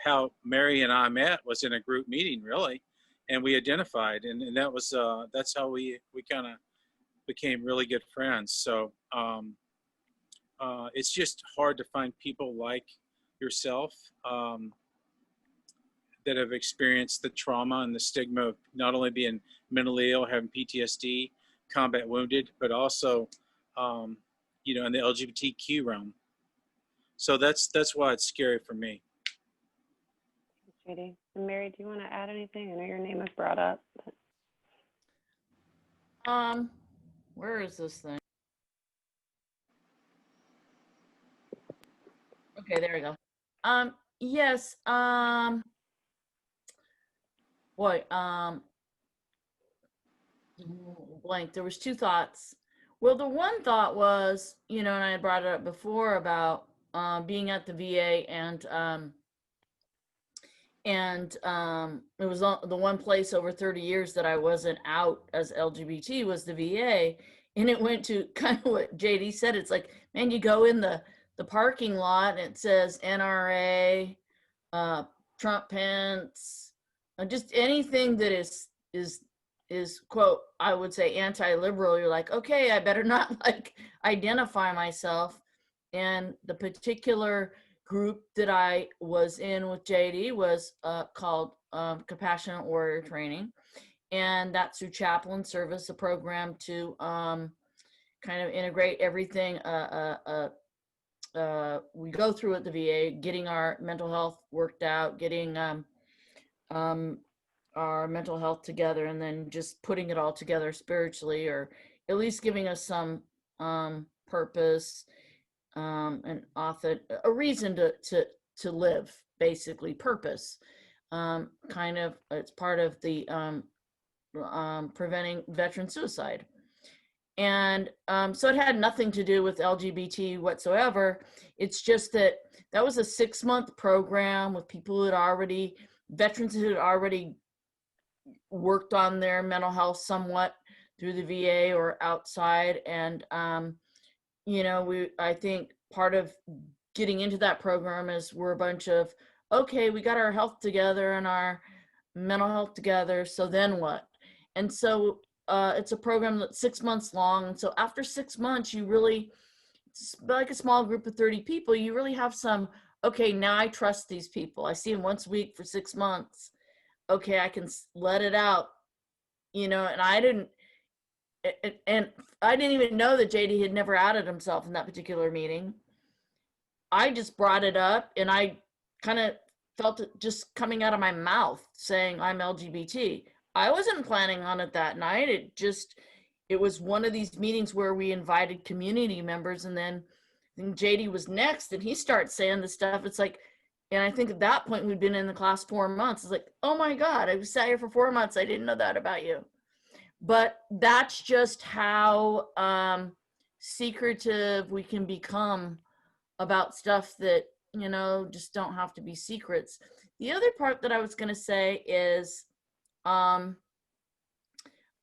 how Mary and I met was in a group meeting, really, and we identified, and that was that's how we kind of became really good friends. So it's just hard to find people like yourself that have experienced the trauma and the stigma of not only being mentally ill, having PTSD, combat wounded, but also you know, in the LGBTQ realm. So that's why it's scary for me. Judy. And Mary, do you want to add anything? I know your name was brought up. Where is this thing? Okay, there we go. Yes, boy, blank. There was two thoughts. Well, the one thought was, you know, and I brought it up before about being at the VA, and it was the one place over 30 years that I wasn't out as LGBT was the VA. And it went to kind of what JD said. It's like, man, you go in the parking lot and it says NRA, Trump Pence, just anything that is quote, I would say anti-liberal. You're like, okay, I better not like identify myself. And the particular group that I was in with JD was called Compassionate Warrior Training. And that's through chaplain service, a program to kind of integrate everything we go through at the VA, getting our mental health worked out, getting our mental health together, and then just putting it all together spiritually, or at least giving us some purpose, and author, a reason to live, basically purpose. Kind of, it's part of the preventing veteran suicide. And so it had nothing to do with LGBT whatsoever. It's just that that was a 6-month program with people who had already, veterans who had already worked on their mental health somewhat through the VA or outside. And you know, I think part of getting into that program is we're a bunch of, okay, we got our health together and our mental health together, so then what? And so it's a program that's 6 months long. And so after 6 months, you really, it's like a small group of 30 people, you really have some, okay, now I trust these people. I see them once a week for 6 months. Okay, I can let it out, you know. And I didn't even know that JD had never outed himself in that particular meeting. I just brought it up, and I kind of felt it just coming out of my mouth saying I'm LGBT. I wasn't planning on it that night. It was one of these meetings where we invited community members, and then I think JD was next, and he starts saying this stuff. It's like, and I think at that point we'd been in the class 4 months. It's like, oh my God, I was sat here for 4 months. I didn't know that about you. But that's just how secretive we can become about stuff that, you know, just don't have to be secrets. The other part that I was going to say is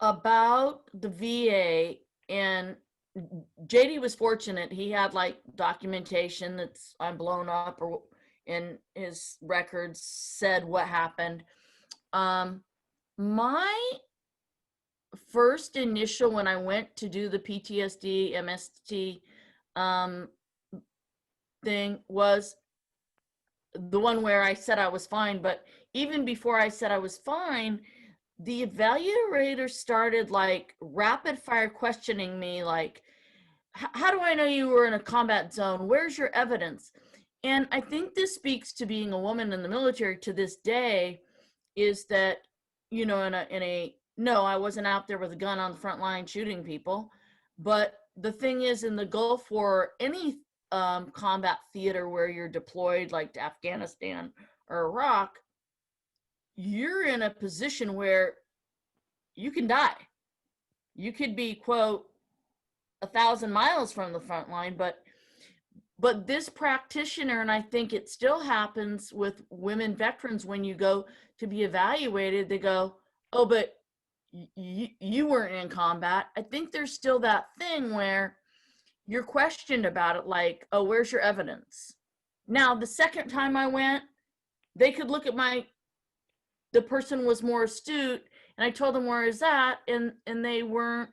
about the VA, and JD was fortunate. He had like documentation that's blown up, or in his records said what happened. My first initial, when I went to do the PTSD, MST thing, was the one where I said I was fine. But even before I said I was fine, the evaluator started like rapid fire questioning me, like, how do I know you were in a combat zone? Where's your evidence? And I think this speaks to being a woman in the military to this day, is that, you know, no, I wasn't out there with a gun on the front line shooting people. But the thing is, in the Gulf War, any combat theater where you're deployed, like to Afghanistan or Iraq, you're in a position where you can die. You could be, quote, 1,000 miles from the front line, but this practitioner, and I think it still happens with women veterans, when you go to be evaluated, they go, oh, but you weren't in combat, I think there's still that thing where you're questioned about it, like, oh, where's your evidence? Now, the second time I went, they could look at the person was more astute, and I told them where is that, and they weren't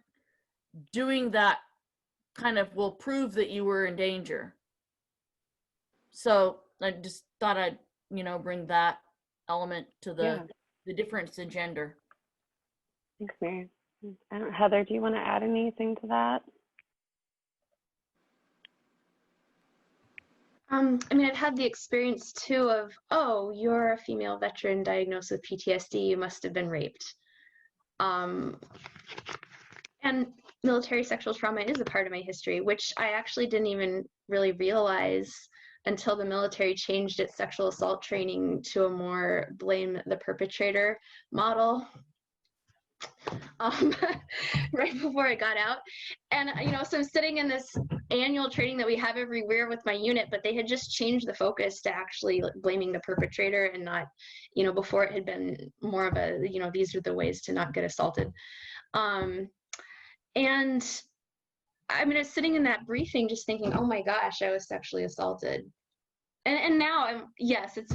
doing that kind of, will prove that you were in danger. So I just thought I'd, bring that element to the difference in gender. Thanks, Mary. Heather, do you want to add anything to that? I mean, I've had the experience too of, oh, you're a female veteran diagnosed with PTSD, you must have been raped. And military sexual trauma is a part of my history, which I actually didn't even really realize until the military changed its sexual assault training to a more blame the perpetrator model. Right before I got out. And, so I'm sitting in this annual training that we have every year with my unit, but they had just changed the focus to actually blaming the perpetrator and not, before it had been more of a, these are the ways to not get assaulted. And I mean, I was sitting in that briefing just thinking, oh my gosh, I was sexually assaulted. And now, yes, it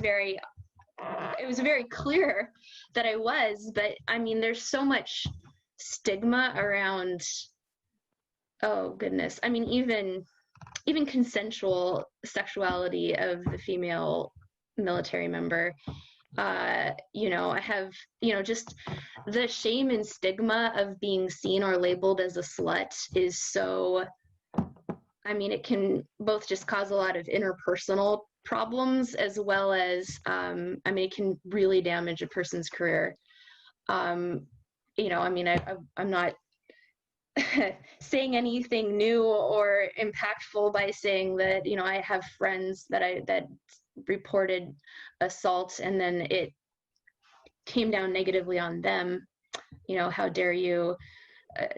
was very clear that I was, but I mean, there's so much stigma around, oh goodness. I mean, even consensual sexuality of the female military member. I have, just the shame and stigma of being seen or labeled as a slut is so, I mean, it can both just cause a lot of interpersonal problems as well as, I mean, it can really damage a person's career. I mean, I'm not saying anything new or impactful by saying that, I have friends that reported assault and then it came down negatively on them. How dare you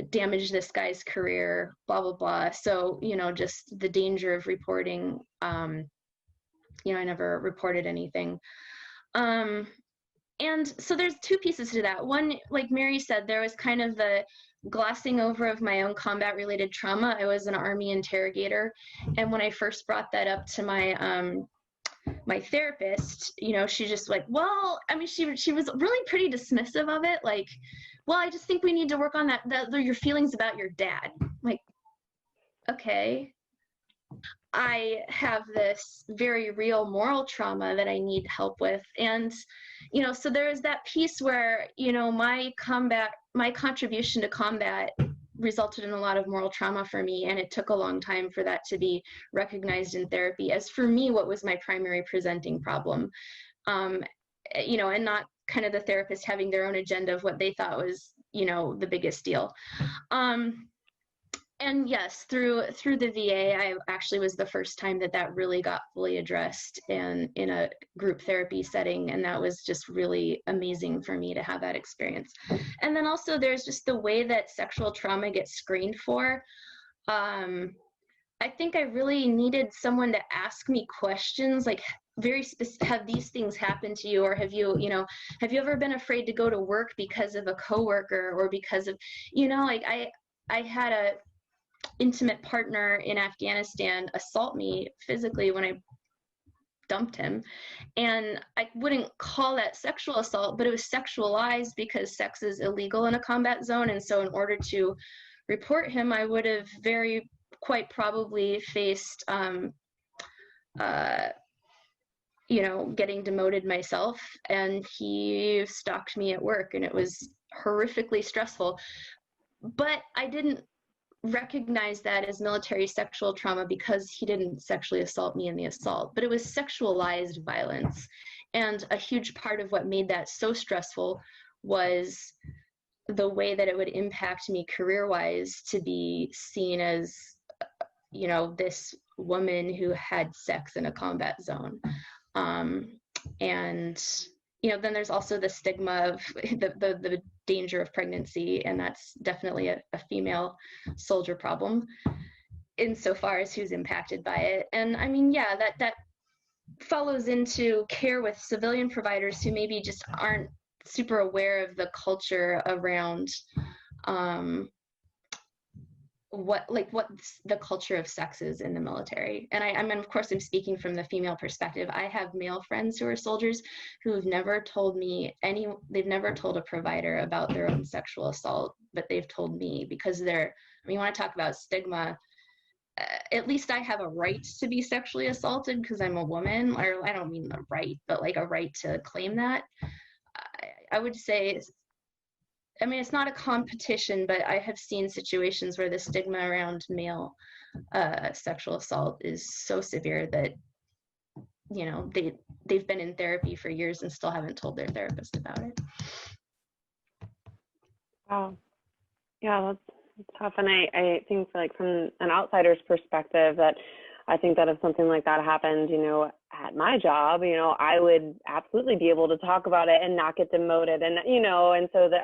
damage this guy's career, blah, blah, blah. So, just the danger of reporting, I never reported anything. And so there's two pieces to that. One, like Mary said, there was kind of the glossing over of my own combat related trauma. I was an Army interrogator. And when I first brought that up to my my therapist, she just like, well, I mean, she was really pretty dismissive of it. Like, well, I just think we need to work on that your feelings about your dad. Like, okay. I have this very real moral trauma that I need help with. And, so there is that piece where, my contribution to combat resulted in a lot of moral trauma for me. And it took a long time for that to be recognized in therapy as, for me, what was my primary presenting problem. And not kind of the therapist having their own agenda of what they thought was, the biggest deal. And yes, through the VA, I actually was the first time that really got fully addressed and in a group therapy setting. And that was just really amazing for me to have that experience. And then also there's just the way that sexual trauma gets screened for. I think I really needed someone to ask me questions like very specific, have these things happened to you? Or have you ever been afraid to go to work because of a coworker or because of, like I had a intimate partner in Afghanistan assault me physically when I dumped him. And I wouldn't call that sexual assault, but it was sexualized because sex is illegal in a combat zone. And so in order to report him, I would have quite probably faced, getting demoted myself. And he stalked me at work and it was horrifically stressful. But I didn't recognize that as military sexual trauma because he didn't sexually assault me in the assault, but it was sexualized violence. And a huge part of what made that so stressful was the way that it would impact me career-wise to be seen as, this woman who had sex in a combat zone. And then there's also the stigma of the danger of pregnancy, and that's definitely a female soldier problem insofar as who's impacted by it. And I mean, yeah, that follows into care with civilian providers who maybe just aren't super aware of the culture around what the culture of sex is in the military. And I mean, of course, I'm speaking from the female perspective. I have male friends who are soldiers who have never told me they've never told a provider about their own sexual assault, but they've told me, because I mean, you want to talk about stigma, at least I have a right to be sexually assaulted because I'm a woman, or I don't mean the right, but like a right to claim that. I would say, I mean, it's not a competition, but I have seen situations where the stigma around male sexual assault is so severe that, you know, they've been in therapy for years and still haven't told their therapist about it. Wow. Yeah, that's tough. And I think, like, from an outsider's perspective, that I think that if something like that happened, you know, at my job, you know, I would absolutely be able to talk about it and not get demoted. And, you know, and so that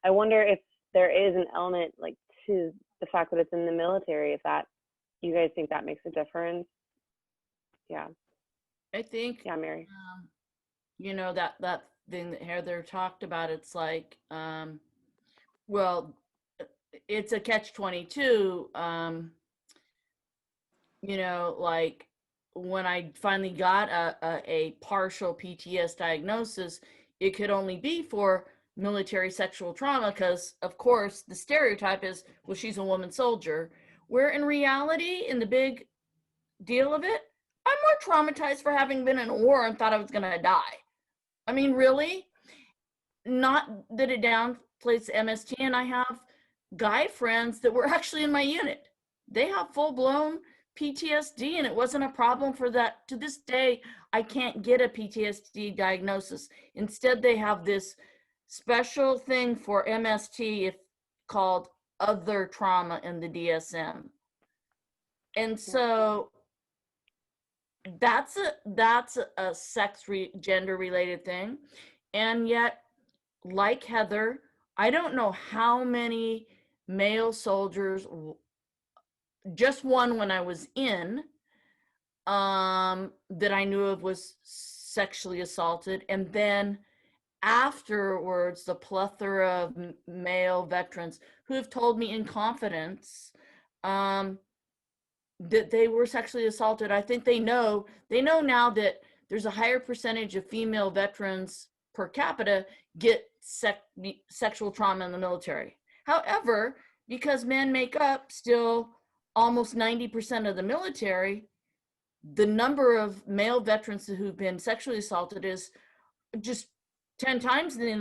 I wonder if there is an element, like, to the fact that it's in the military, if that, you guys think that makes a difference? Yeah. I think, Yeah, Mary. you know, that thing that Heather talked about, it's like, well, it's a catch-22. You know, like, when I finally got a partial PTS diagnosis, it could only be for military sexual trauma, because of course the stereotype is, well, she's a woman soldier, where in reality, in the big deal of it, I'm more traumatized for having been in a war and thought I was gonna die. I mean, really? Not that it downplays MST, and I have guy friends that were actually in my unit. They have full-blown PTSD, and it wasn't a problem for that. To this day, I can't get a PTSD diagnosis. Instead, they have this special thing for MST called other trauma in the DSM. And so that's a gender related thing. And yet, like Heather, I don't know how many male soldiers, just one when I was in, that I knew of was sexually assaulted. And then afterwards, the plethora of male veterans who have told me in confidence that they were sexually assaulted. I think they know now that there's a higher percentage of female veterans per capita get sexual trauma in the military. However, because men make up still almost 90% of the military, the number of male veterans who've been sexually assaulted is just 10 times the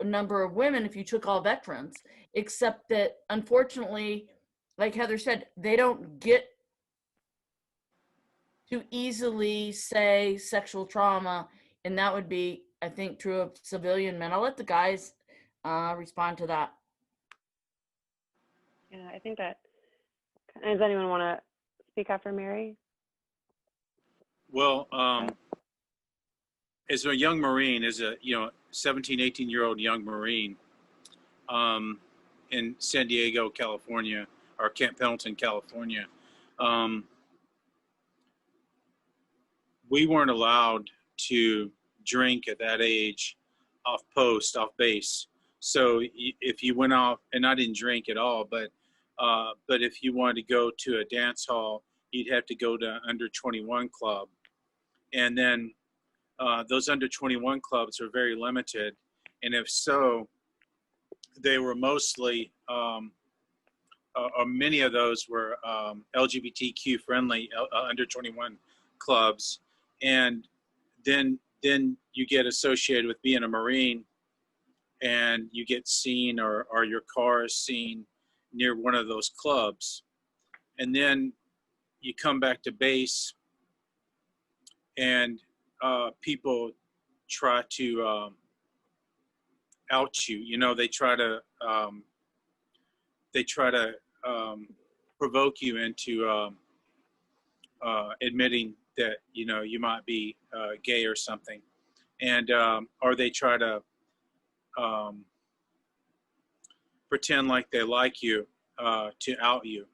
number of women if you took all veterans, except that unfortunately, like Heather said, they don't get to easily say sexual trauma, and that would be, I think, true of civilian men. I'll let the guys respond to that. Yeah, I think that, does anyone want to speak after Mary? Well, as a young Marine, as a 17, 18-year-old young Marine in San Diego, California, or Camp Pendleton, California, we weren't allowed to drink at that age off base. So if you went off, and I didn't drink at all, but if you wanted to go to a dance hall, you'd have to go to under 21 club. And then those under 21 clubs are very limited. And if so, they were mostly, or many of those were LGBTQ friendly under 21 clubs. And then you get associated with being a Marine, and you get seen, or your car is seen near one of those clubs. And then you come back to base, and people try to out you. You know, they try to provoke you into admitting that you might be gay or something, and or they try to pretend like they like you to out you,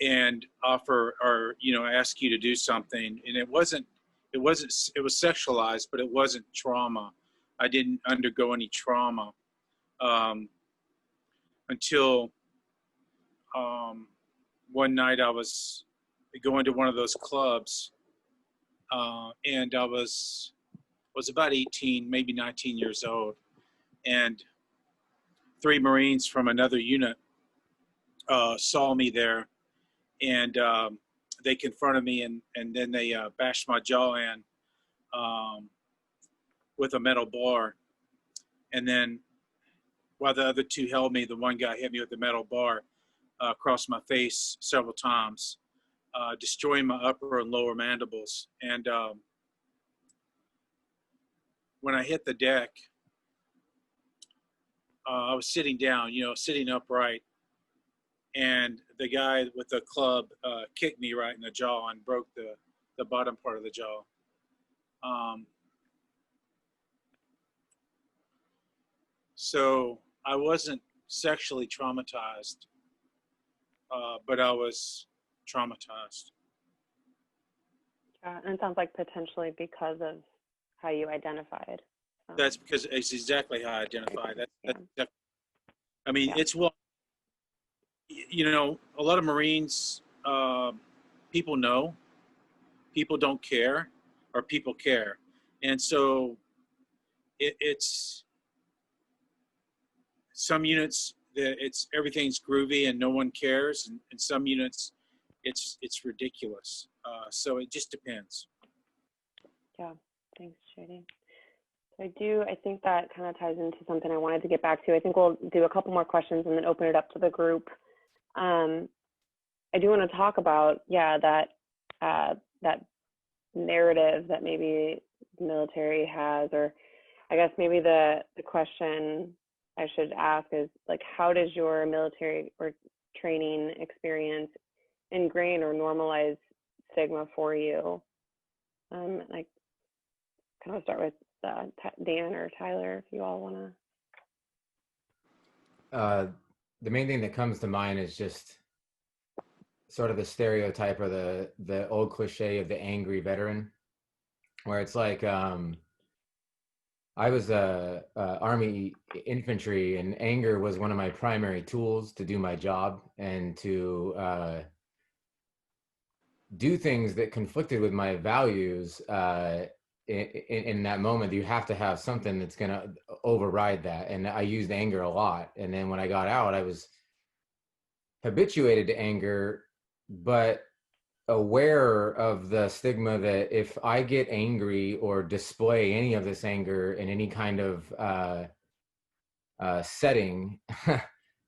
and offer, or ask you to do something. And it wasn't it wasn't, it was sexualized, but it wasn't trauma. I didn't undergo any trauma until one night I was going to one of those clubs, and I was about 18, maybe 19 years old, and 3 Marines from another unit saw me there, and they confronted me, and then they bashed my jaw in with a metal bar. And then while the other 2 held me, the one guy hit me with the metal bar across my face several times, destroying my upper and lower mandibles. And when I hit the deck, I was sitting down, sitting upright, and the guy with the club kicked me right in the jaw and broke the bottom part of the jaw. So I wasn't sexually traumatized, but I was traumatized. Yeah, and it sounds like potentially because of how you identified. That's because it's exactly how I identify. Yeah. I mean, Yeah. it's, well, a lot of Marines, people know, people don't care, or people care. And so it's some units that everything's groovy and no one cares, and some units it's ridiculous. So it just depends. Yeah, thanks, JD. I think that kind of ties into something I wanted to get back to. I think we'll do a couple more questions and then open it up to the group. I do want to talk about, that narrative that maybe the military has, or I guess maybe the question I should ask is, like, how does your military or training experience ingrain or normalize stigma for you? Like, kind of start with Dan or Tyler, if you all want to. The main thing that comes to mind is just sort of the stereotype or the old cliche of the angry veteran, where it's like, I was Army infantry, and anger was one of my primary tools to do my job and to do things that conflicted with my values. In that moment, you have to have something that's going to override that. And I used anger a lot. And then when I got out, I was habituated to anger, but aware of the stigma that if I get angry or display any of this anger in any kind of setting,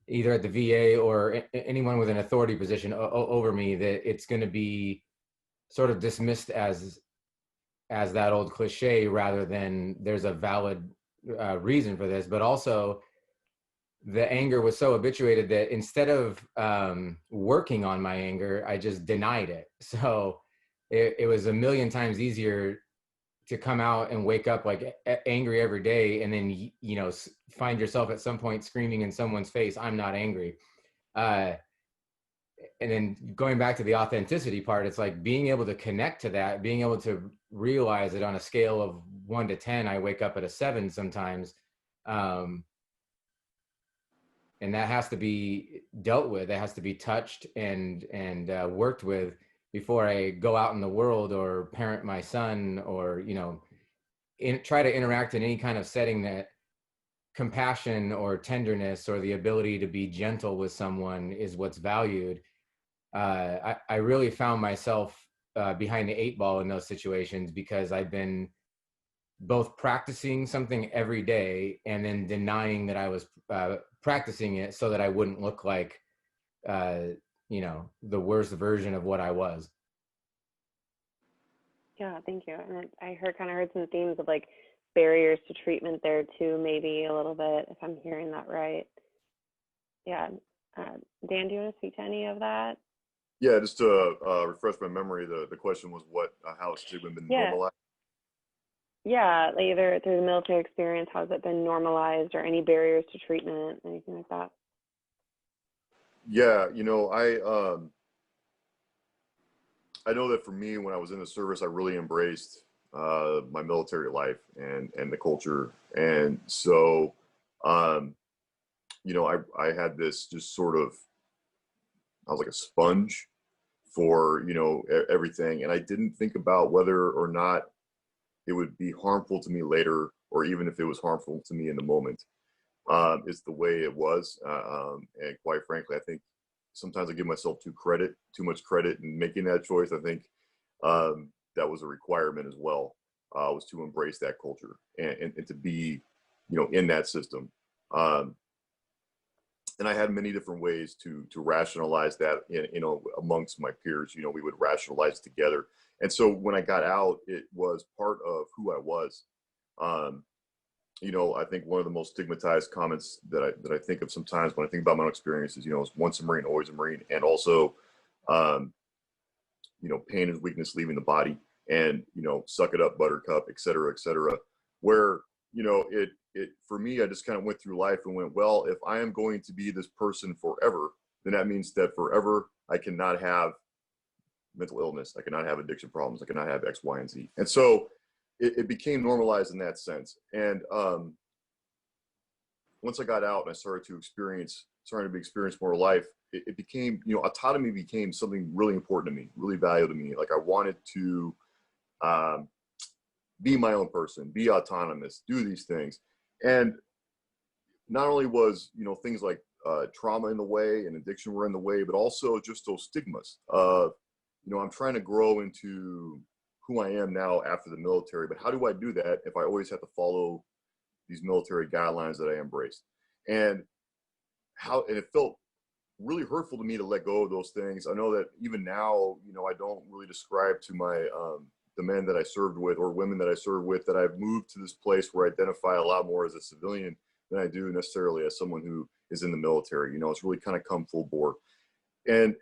either at the VA or anyone with an authority position over me, that it's going to be sort of dismissed as that old cliche, rather than there's a valid reason for this. But also, the anger was so habituated that instead of working on my anger, I just denied it. So it was a million times easier to come out and wake up like angry every day, and then find yourself at some point screaming in someone's face, "I'm not angry." And then going back to the authenticity part, it's like being able to connect to that, being able to realize that on a scale of 1 to 10, I wake up at a 7 sometimes. And that has to be dealt with. It has to be touched and worked with before I go out in the world or parent my son, or, try to interact in any kind of setting that compassion or tenderness or the ability to be gentle with someone is what's valued. I really found myself behind the 8 ball in those situations, because I've been both practicing something every day and then denying that I was practicing it, so that I wouldn't look like, the worst version of what I was. Yeah, thank you. And I kind of heard some themes of like barriers to treatment there too, maybe a little bit, if I'm hearing that right. Yeah. Dan, do you want to speak to any of that? Yeah, just to refresh my memory, the question was how has stigma been normalized? Yeah, either through the military experience, how has it been normalized, or any barriers to treatment, anything like that? Yeah, I know that for me, when I was in the service, I really embraced my military life and the culture. And so, you know, I had this just sort of, I was like a sponge for, you know, everything. And I didn't think about whether or not it would be harmful to me later, or even if it was harmful to me in the moment. It's the way it was. And quite frankly, I think sometimes I give myself too much credit in making that choice. I think that was a requirement as well, was to embrace that culture and to be, you know, in that system. And I had many different ways to rationalize that, you know, amongst my peers. You know, we would rationalize together. And so when I got out, it was part of who I was. You know, I think one of the most stigmatized comments that I think of sometimes when I think about my own experiences, you know, is once a Marine, always a Marine, and also, you know, pain and weakness leaving the body, and, you know, suck it up, buttercup, et cetera, where, you know, it for me, I just kind of went through life and went, well, if I am going to be this person forever, then that means that forever I cannot have mental illness, I cannot have addiction problems, I cannot have X, Y, and Z. And so it became normalized in that sense. And once I got out and I started to experience more life, it became, you know, autonomy became something really important to me, really valuable to me. Like I wanted to be my own person, be autonomous, do these things. And not only was, you know, things like trauma in the way and addiction were in the way, but also just those stigmas of, you know, I'm trying to grow into who I am now after the military, but how do I do that if I always have to follow these military guidelines that I embraced? And it felt really hurtful to me to let go of those things. I know that even now, you know, I don't really describe to my the men that I served with or women that I served with that I've moved to this place where I identify a lot more as a civilian than I do necessarily as someone who is in the military. You know, it's really kind of come full bore. And,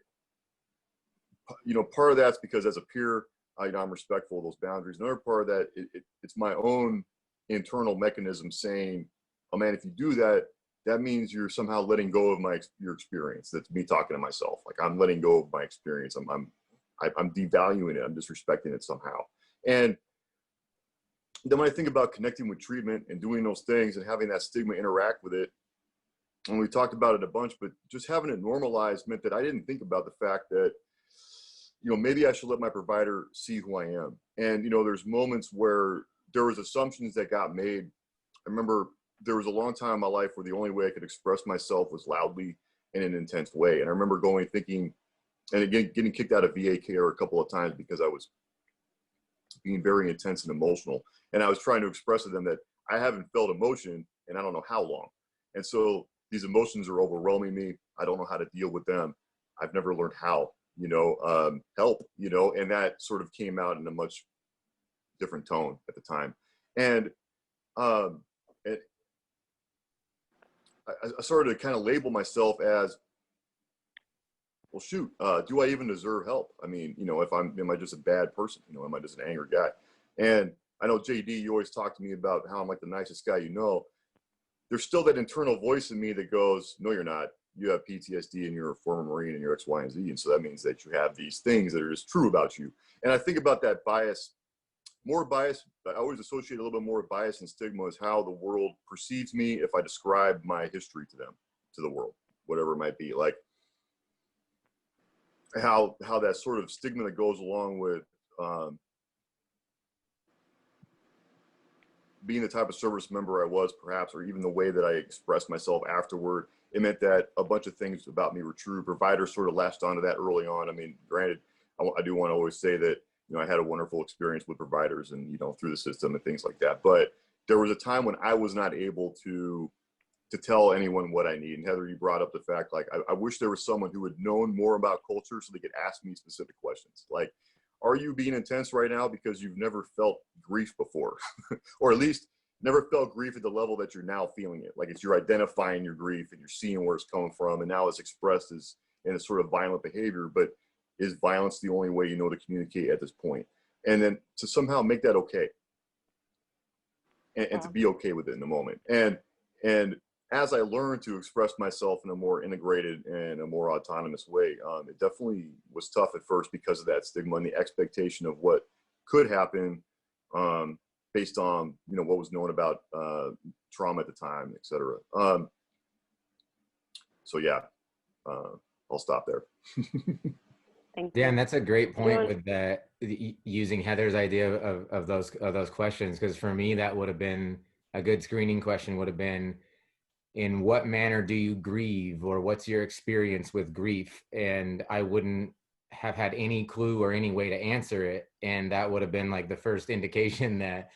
you know, part of that's because as a peer, you know, I'm respectful of those boundaries. Another part of that, it's my own internal mechanism saying, oh man, if you do that, that means you're somehow letting go of your experience. That's me talking to myself. Like I'm letting go of my experience. I'm devaluing it. I'm disrespecting it somehow. And then when I think about connecting with treatment and doing those things and having that stigma interact with it, and we talked about it a bunch, but just having it normalized meant that I didn't think about the fact that, you know, maybe I should let my provider see who I am. And, you know, there's moments where there was assumptions that got made. I remember there was a long time in my life where the only way I could express myself was loudly in an intense way. And I remember thinking, and again, getting kicked out of VA care a couple of times because I was being very intense and emotional. And I was trying to express to them that I haven't felt emotion and I don't know how long. And so these emotions are overwhelming me. I don't know how to deal with them. I've never learned how, you know, help, you know, and that sort of came out in a much different tone at the time. And I started to kind of label myself as, well, shoot, do I even deserve help? I mean, you know, am I just a bad person? You know, am I just an angry guy? And I know, JD, you always talk to me about how I'm like the nicest guy you know. There's still that internal voice in me that goes, no, you're not. You have PTSD and you're a former Marine and you're X, Y, and Z. And so that means that you have these things that are just true about you. And I think about that bias, more bias, I always associate a little bit more with bias and stigma is how the world perceives me if I describe my history to them, to the world, whatever it might be. Like, how that sort of stigma that goes along with being the type of service member I was, perhaps, or even the way that I expressed myself afterward, it meant that a bunch of things about me were true. Providers sort of latched onto that early on. I mean, granted, I do want to always say that, you know, I had a wonderful experience with providers and, you know, through the system and things like that. But there was a time when I was not able to tell anyone what I need. And Heather, you brought up the fact, like, I wish there was someone who had known more about culture so they could ask me specific questions. Like, are you being intense right now because you've never felt grief before? Or at least never felt grief at the level that you're now feeling it. Like you're identifying your grief and you're seeing where it's coming from. And now it's expressed as in a sort of violent behavior, but is violence the only way you know to communicate at this point? And then to somehow make that okay. And to be okay with it in the moment. And as I learned to express myself in a more integrated and a more autonomous way, it definitely was tough at first because of that stigma and the expectation of what could happen based on, you know, what was known about trauma at the time, et cetera. So yeah, I'll stop there. Thank Yeah, you. and that's a great point Anyone? with using Heather's idea of those questions, because for me that would have been a good screening question. Would have been, in what manner do you grieve, or what's your experience with grief? And I wouldn't have had any clue or any way to answer it, and that would have been like the first indication that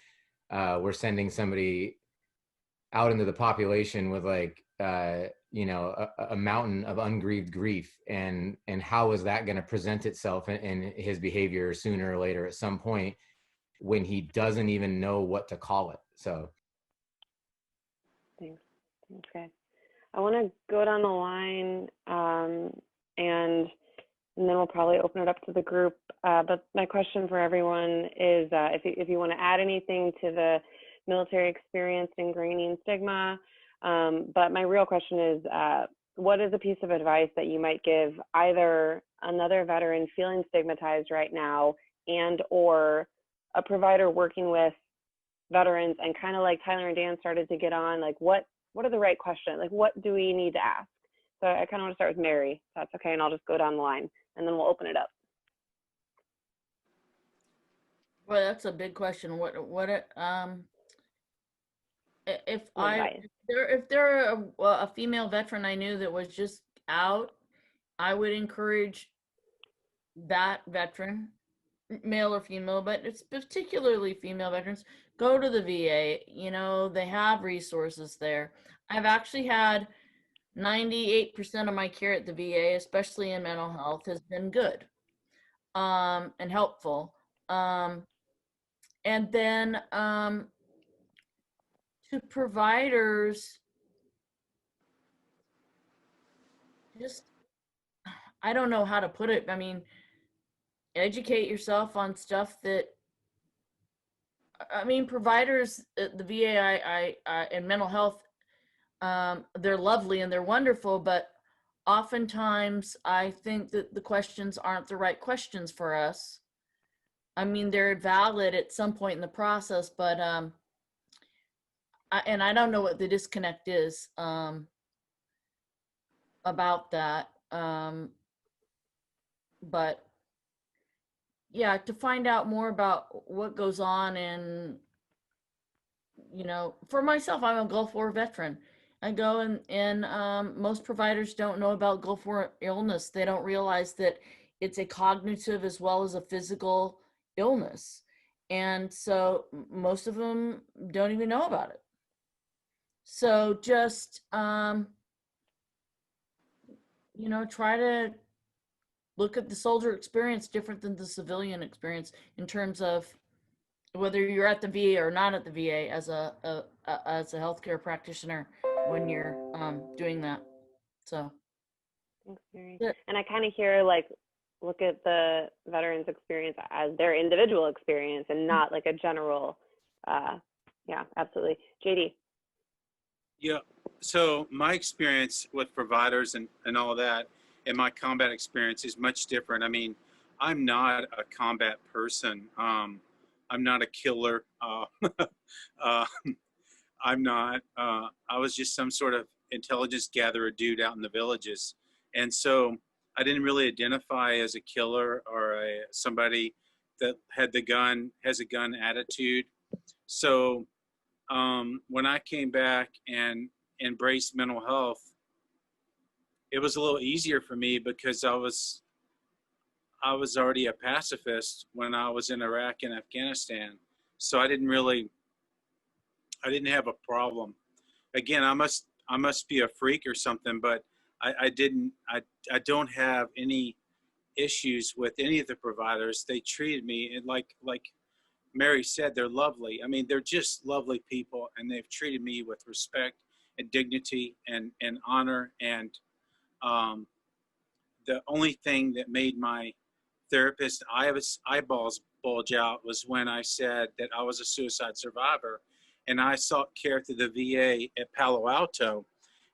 we're sending somebody out into the population with like you know, a mountain of ungrieved grief, and how is that going to present itself in his behavior sooner or later at some point when he doesn't even know what to call it. So Thanks. Okay. I want to go down the line, and then we'll probably open it up to the group. But my question for everyone is, if you want to add anything to the military experience ingraining stigma. But my real question is, what is a piece of advice that you might give either another veteran feeling stigmatized right now, and or a provider working with veterans, and kind of like Tyler and Dan started to get on, like what are the right questions? Like, what do we need to ask? So I kind of want to start with Mary, if that's okay, and I'll just go down the line, and then we'll open it up. Well, that's a big question. If there a female veteran I knew that was just out, I would encourage that veteran, male or female, but it's particularly female veterans, go to the VA. You know, they have resources there. I've actually had 98% of my care at the VA, especially in mental health, has been good and helpful. And then to providers, just, I don't know how to put it. I mean, educate yourself on stuff that, I mean, providers at the VA, in mental health, they're lovely and they're wonderful, but oftentimes I think that the questions aren't the right questions for us. I mean, they're valid at some point in the process, but I don't know what the disconnect is about that. But yeah, to find out more about what goes on, and you know, for myself, I'm a Gulf War veteran. I go and most providers don't know about Gulf War illness. They don't realize that it's a cognitive as well as a physical illness. And so most of them don't even know about it. So just, you know, try to look at the soldier experience different than the civilian experience in terms of whether you're at the VA or not at the VA as a healthcare practitioner when you're doing that. So. Thanks, Mary. And I kind of hear, like, look at the veterans' experience as their individual experience and not like a general. Yeah, absolutely. JD. Yeah. So my experience with providers and all that, and my combat experience is much different. I mean, I'm not a combat person. I'm not a killer. I'm not. I was just some sort of intelligence gatherer dude out in the villages, and so I didn't really identify as a killer or somebody that has a gun attitude. So when I came back and embraced mental health, it was a little easier for me because I was already a pacifist when I was in Iraq and Afghanistan. So I didn't have a problem. Again, I must be a freak or something, but I don't have any issues with any of the providers. They treated me, and like Mary said, they're lovely. I mean, they're just lovely people, and they've treated me with respect and dignity and honor. And the only thing that made my therapist eyeballs bulge out was when I said that I was a suicide survivor, and I sought care through the VA at Palo Alto,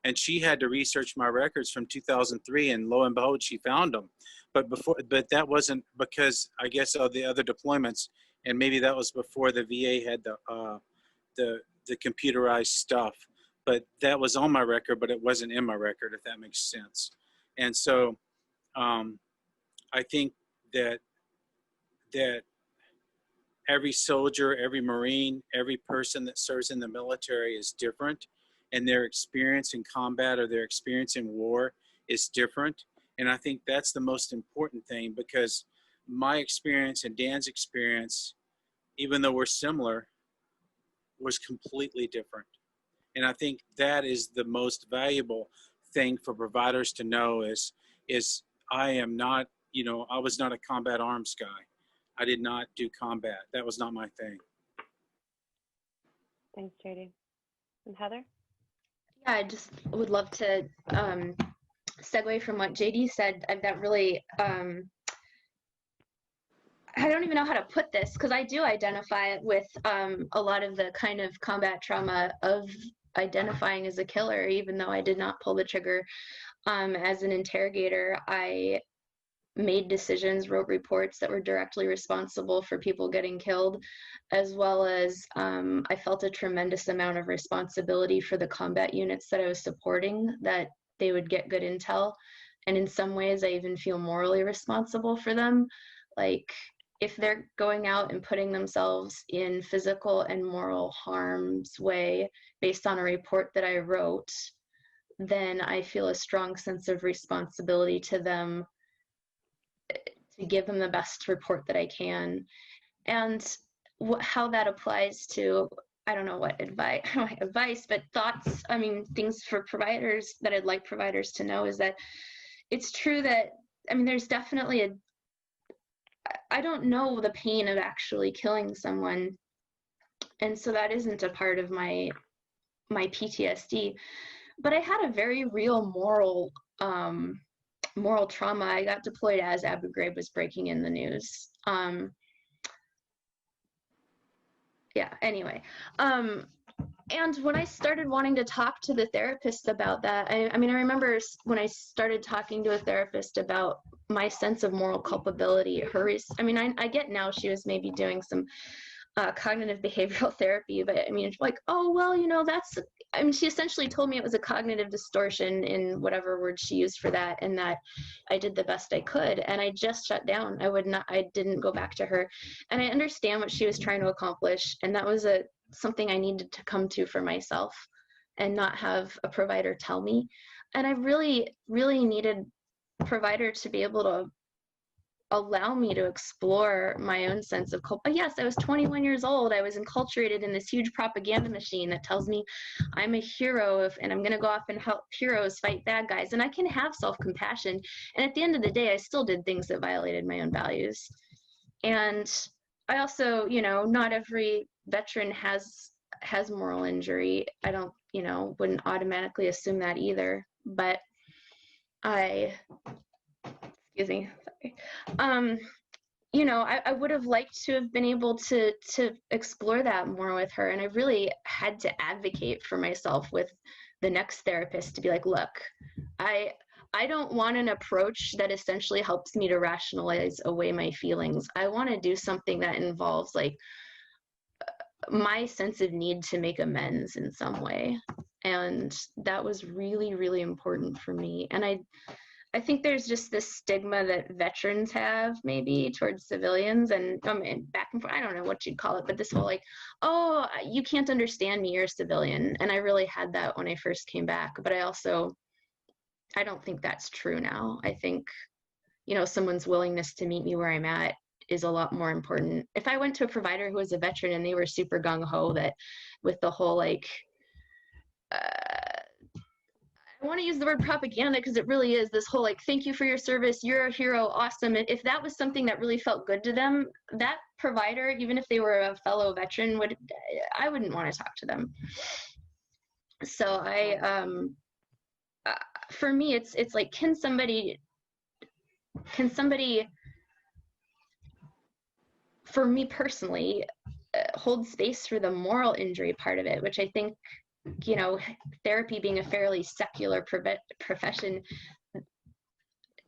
and she had to research my records from 2003, and lo and behold, she found them. But that wasn't because, I guess, of the other deployments. And maybe that was before the VA had the computerized stuff, but that was on my record, but it wasn't in my record, if that makes sense. And so I think that every soldier, every Marine, every person that serves in the military is different, and their experience in combat or their experience in war is different. And I think that's the most important thing, because my experience and Dan's experience, even though we're similar, was completely different. And I think that is the most valuable thing for providers to know is I am not, I was not a combat arms guy. I did not do combat. That was not my thing. Thanks, JD. And Heather? Yeah, I just would love to segue from what JD said. That really, I don't even know how to put this, because I do identify it with a lot of the kind of combat trauma of identifying as a killer, even though I did not pull the trigger. As an interrogator, I made decisions, wrote reports that were directly responsible for people getting killed, as well as I felt a tremendous amount of responsibility for the combat units that I was supporting, that they would get good intel. And in some ways, I even feel morally responsible for them. Like, if they're going out and putting themselves in physical and moral harm's way based on a report that I wrote, then I feel a strong sense of responsibility to them, to give them the best report that I can. And how that applies to, I don't know what advice, but thoughts, I mean, things for providers that I'd like providers to know is that it's true that, I mean, there's definitely I don't know the pain of actually killing someone. And so that isn't a part of my PTSD. But I had a very real moral trauma. I got deployed as Abu Ghraib was breaking in the news. Yeah, anyway. And when I started wanting to talk to the therapist about that, I mean, I remember when I started talking to a therapist about my sense of moral culpability, I mean, I get now she was maybe doing some cognitive behavioral therapy, but I mean, it's like, oh, well, I mean, she essentially told me it was a cognitive distortion in whatever word she used for that, and that I did the best I could. And I just shut down. I didn't go back to her. And I understand what she was trying to accomplish. And that was something I needed to come to for myself and not have a provider tell me. And I really, really needed a provider to be able to allow me to explore my own sense of culpa. Yes, I was 21 years old. I was enculturated in this huge propaganda machine that tells me I'm a hero and I'm going to go off and help heroes fight bad guys. And I can have self-compassion. And at the end of the day, I still did things that violated my own values. And I also, not every veteran has moral injury. I don't, wouldn't automatically assume that either. But excuse me, sorry. I would have liked to have been able to explore that more with her. And I really had to advocate for myself with the next therapist to be like, look, I don't want an approach that essentially helps me to rationalize away my feelings. I want to do something that involves like my sense of need to make amends in some way. And that was really, really important for me. And I think there's just this stigma that veterans have maybe towards civilians and back and forth, I don't know what you'd call it, but this whole like, oh, you can't understand me, you're a civilian. And I really had that when I first came back, but I don't think that's true now. I think, someone's willingness to meet me where I'm at is a lot more important. If I went to a provider who was a veteran and they were super gung-ho that with the whole like, I want to use the word propaganda because it really is this whole like, thank you for your service, you're a hero, awesome. If that was something that really felt good to them, that provider, even if they were a fellow veteran, I wouldn't want to talk to them. So for me, it's like, can somebody, for me personally, hold space for the moral injury part of it, which I think, therapy being a fairly secular profession,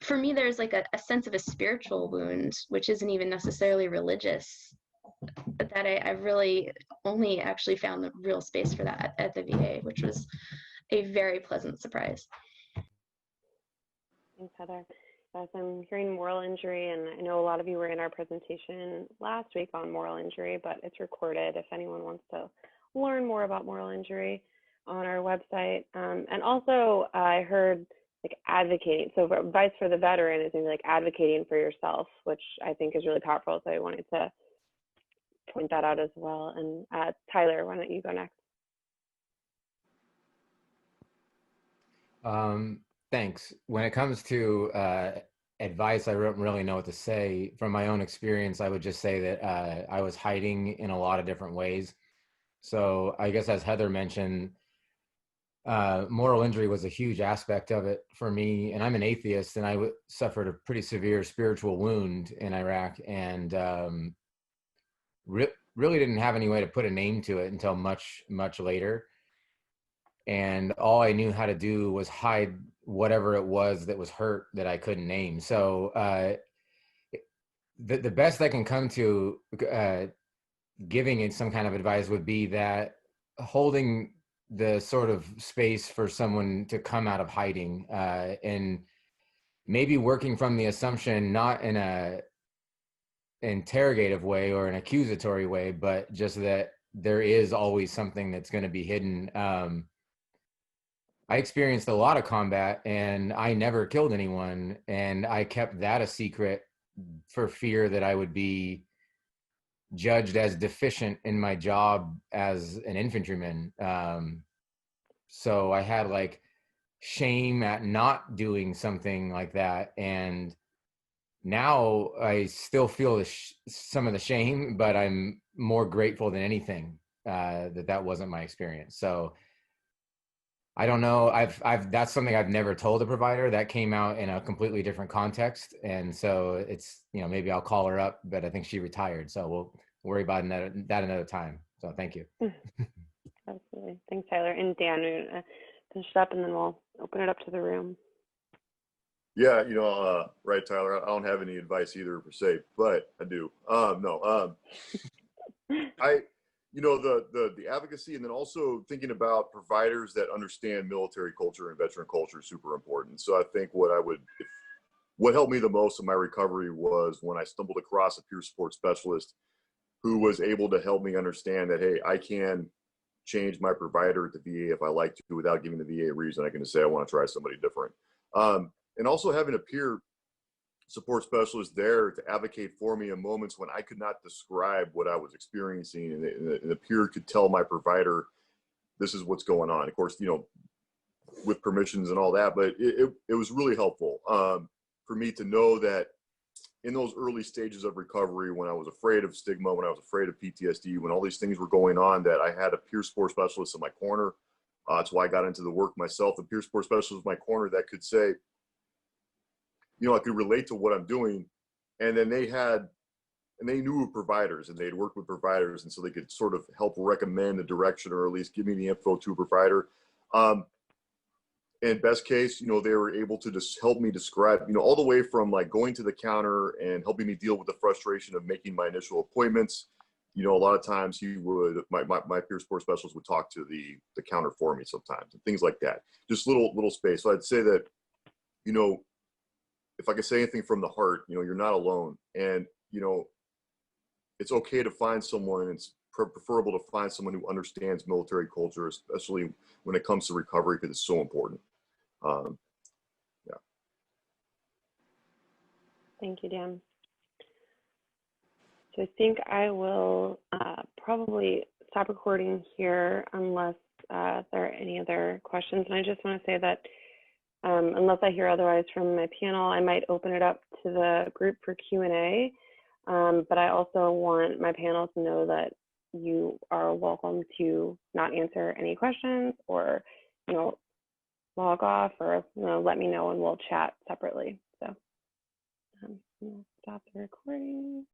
for me, there's like a sense of a spiritual wound, which isn't even necessarily religious. that I really only actually found the real space for that at the VA, which was a very pleasant surprise. Thanks, Heather. Yes, I'm hearing moral injury, and I know a lot of you were in our presentation last week on moral injury, but it's recorded if anyone wants to learn more about moral injury on our website. And also, I heard like advocating. So advice for the veteran is maybe like advocating for yourself, which I think is really powerful. So I wanted to point that out as well. And Tyler, why don't you go next? Thanks. When it comes to advice, I don't really know what to say. From my own experience, I would just say that I was hiding in a lot of different ways. So I guess, as Heather mentioned, moral injury was a huge aspect of it for me. And I'm an atheist, and I suffered a pretty severe spiritual wound in Iraq, and really didn't have any way to put a name to it until much, much later. And all I knew how to do was hide whatever it was that was hurt that I couldn't name. So the best I can come to giving it some kind of advice would be that holding the sort of space for someone to come out of hiding, and maybe working from the assumption, not in a interrogative way or an accusatory way, but just that there is always something that's going to be hidden. I experienced a lot of combat, and I never killed anyone, and I kept that a secret for fear that I would be judged as deficient in my job as an infantryman. So I had like shame at not doing something like that, and now I still feel some of the shame, but I'm more grateful than anything that wasn't my experience. So I don't know. That's something I've never told a provider. That came out in a completely different context. And so it's, maybe I'll call her up, but I think she retired. So we'll worry about that another time. So thank you. Absolutely. Thanks, Tyler. And Dan, we're going to finish it up and then we'll open it up to the room. Yeah, right, Tyler. I don't have any advice either per se, but I do. The advocacy, and then also thinking about providers that understand military culture and veteran culture is super important. So I think what helped me the most in my recovery was when I stumbled across a peer support specialist who was able to help me understand that, hey, I can change my provider at the VA if I like to without giving the VA a reason. I can just say I want to try somebody different. And also having a peer support specialist there to advocate for me in moments when I could not describe what I was experiencing, and the peer could tell my provider, this is what's going on. Of course, with permissions and all that, but it was really helpful for me to know that in those early stages of recovery, when I was afraid of stigma, when I was afraid of PTSD, when all these things were going on, that I had a peer support specialist in my corner. That's why I got into the work myself. The peer support specialist in my corner that could say, I could relate to what I'm doing. And then they knew providers, and they'd worked with providers. And so they could sort of help recommend a direction, or at least give me the info to a provider. In best case, they were able to just help me describe, all the way from like going to the counter and helping me deal with the frustration of making my initial appointments. A lot of times my peer support specialist would talk to the counter for me sometimes, and things like that. Just little space. So I'd say that, if I could say anything from the heart, you're not alone. And, it's okay to find someone. It's preferable to find someone who understands military culture, especially when it comes to recovery, because it's so important. Yeah. Thank you, Dan. So I think I will probably stop recording here unless there are any other questions. And I just want to say that unless I hear otherwise from my panel, I might open it up to the group for Q&A. But I also want my panel to know that you are welcome to not answer any questions, or, log off, or, let me know and we'll chat separately. So we'll stop the recording.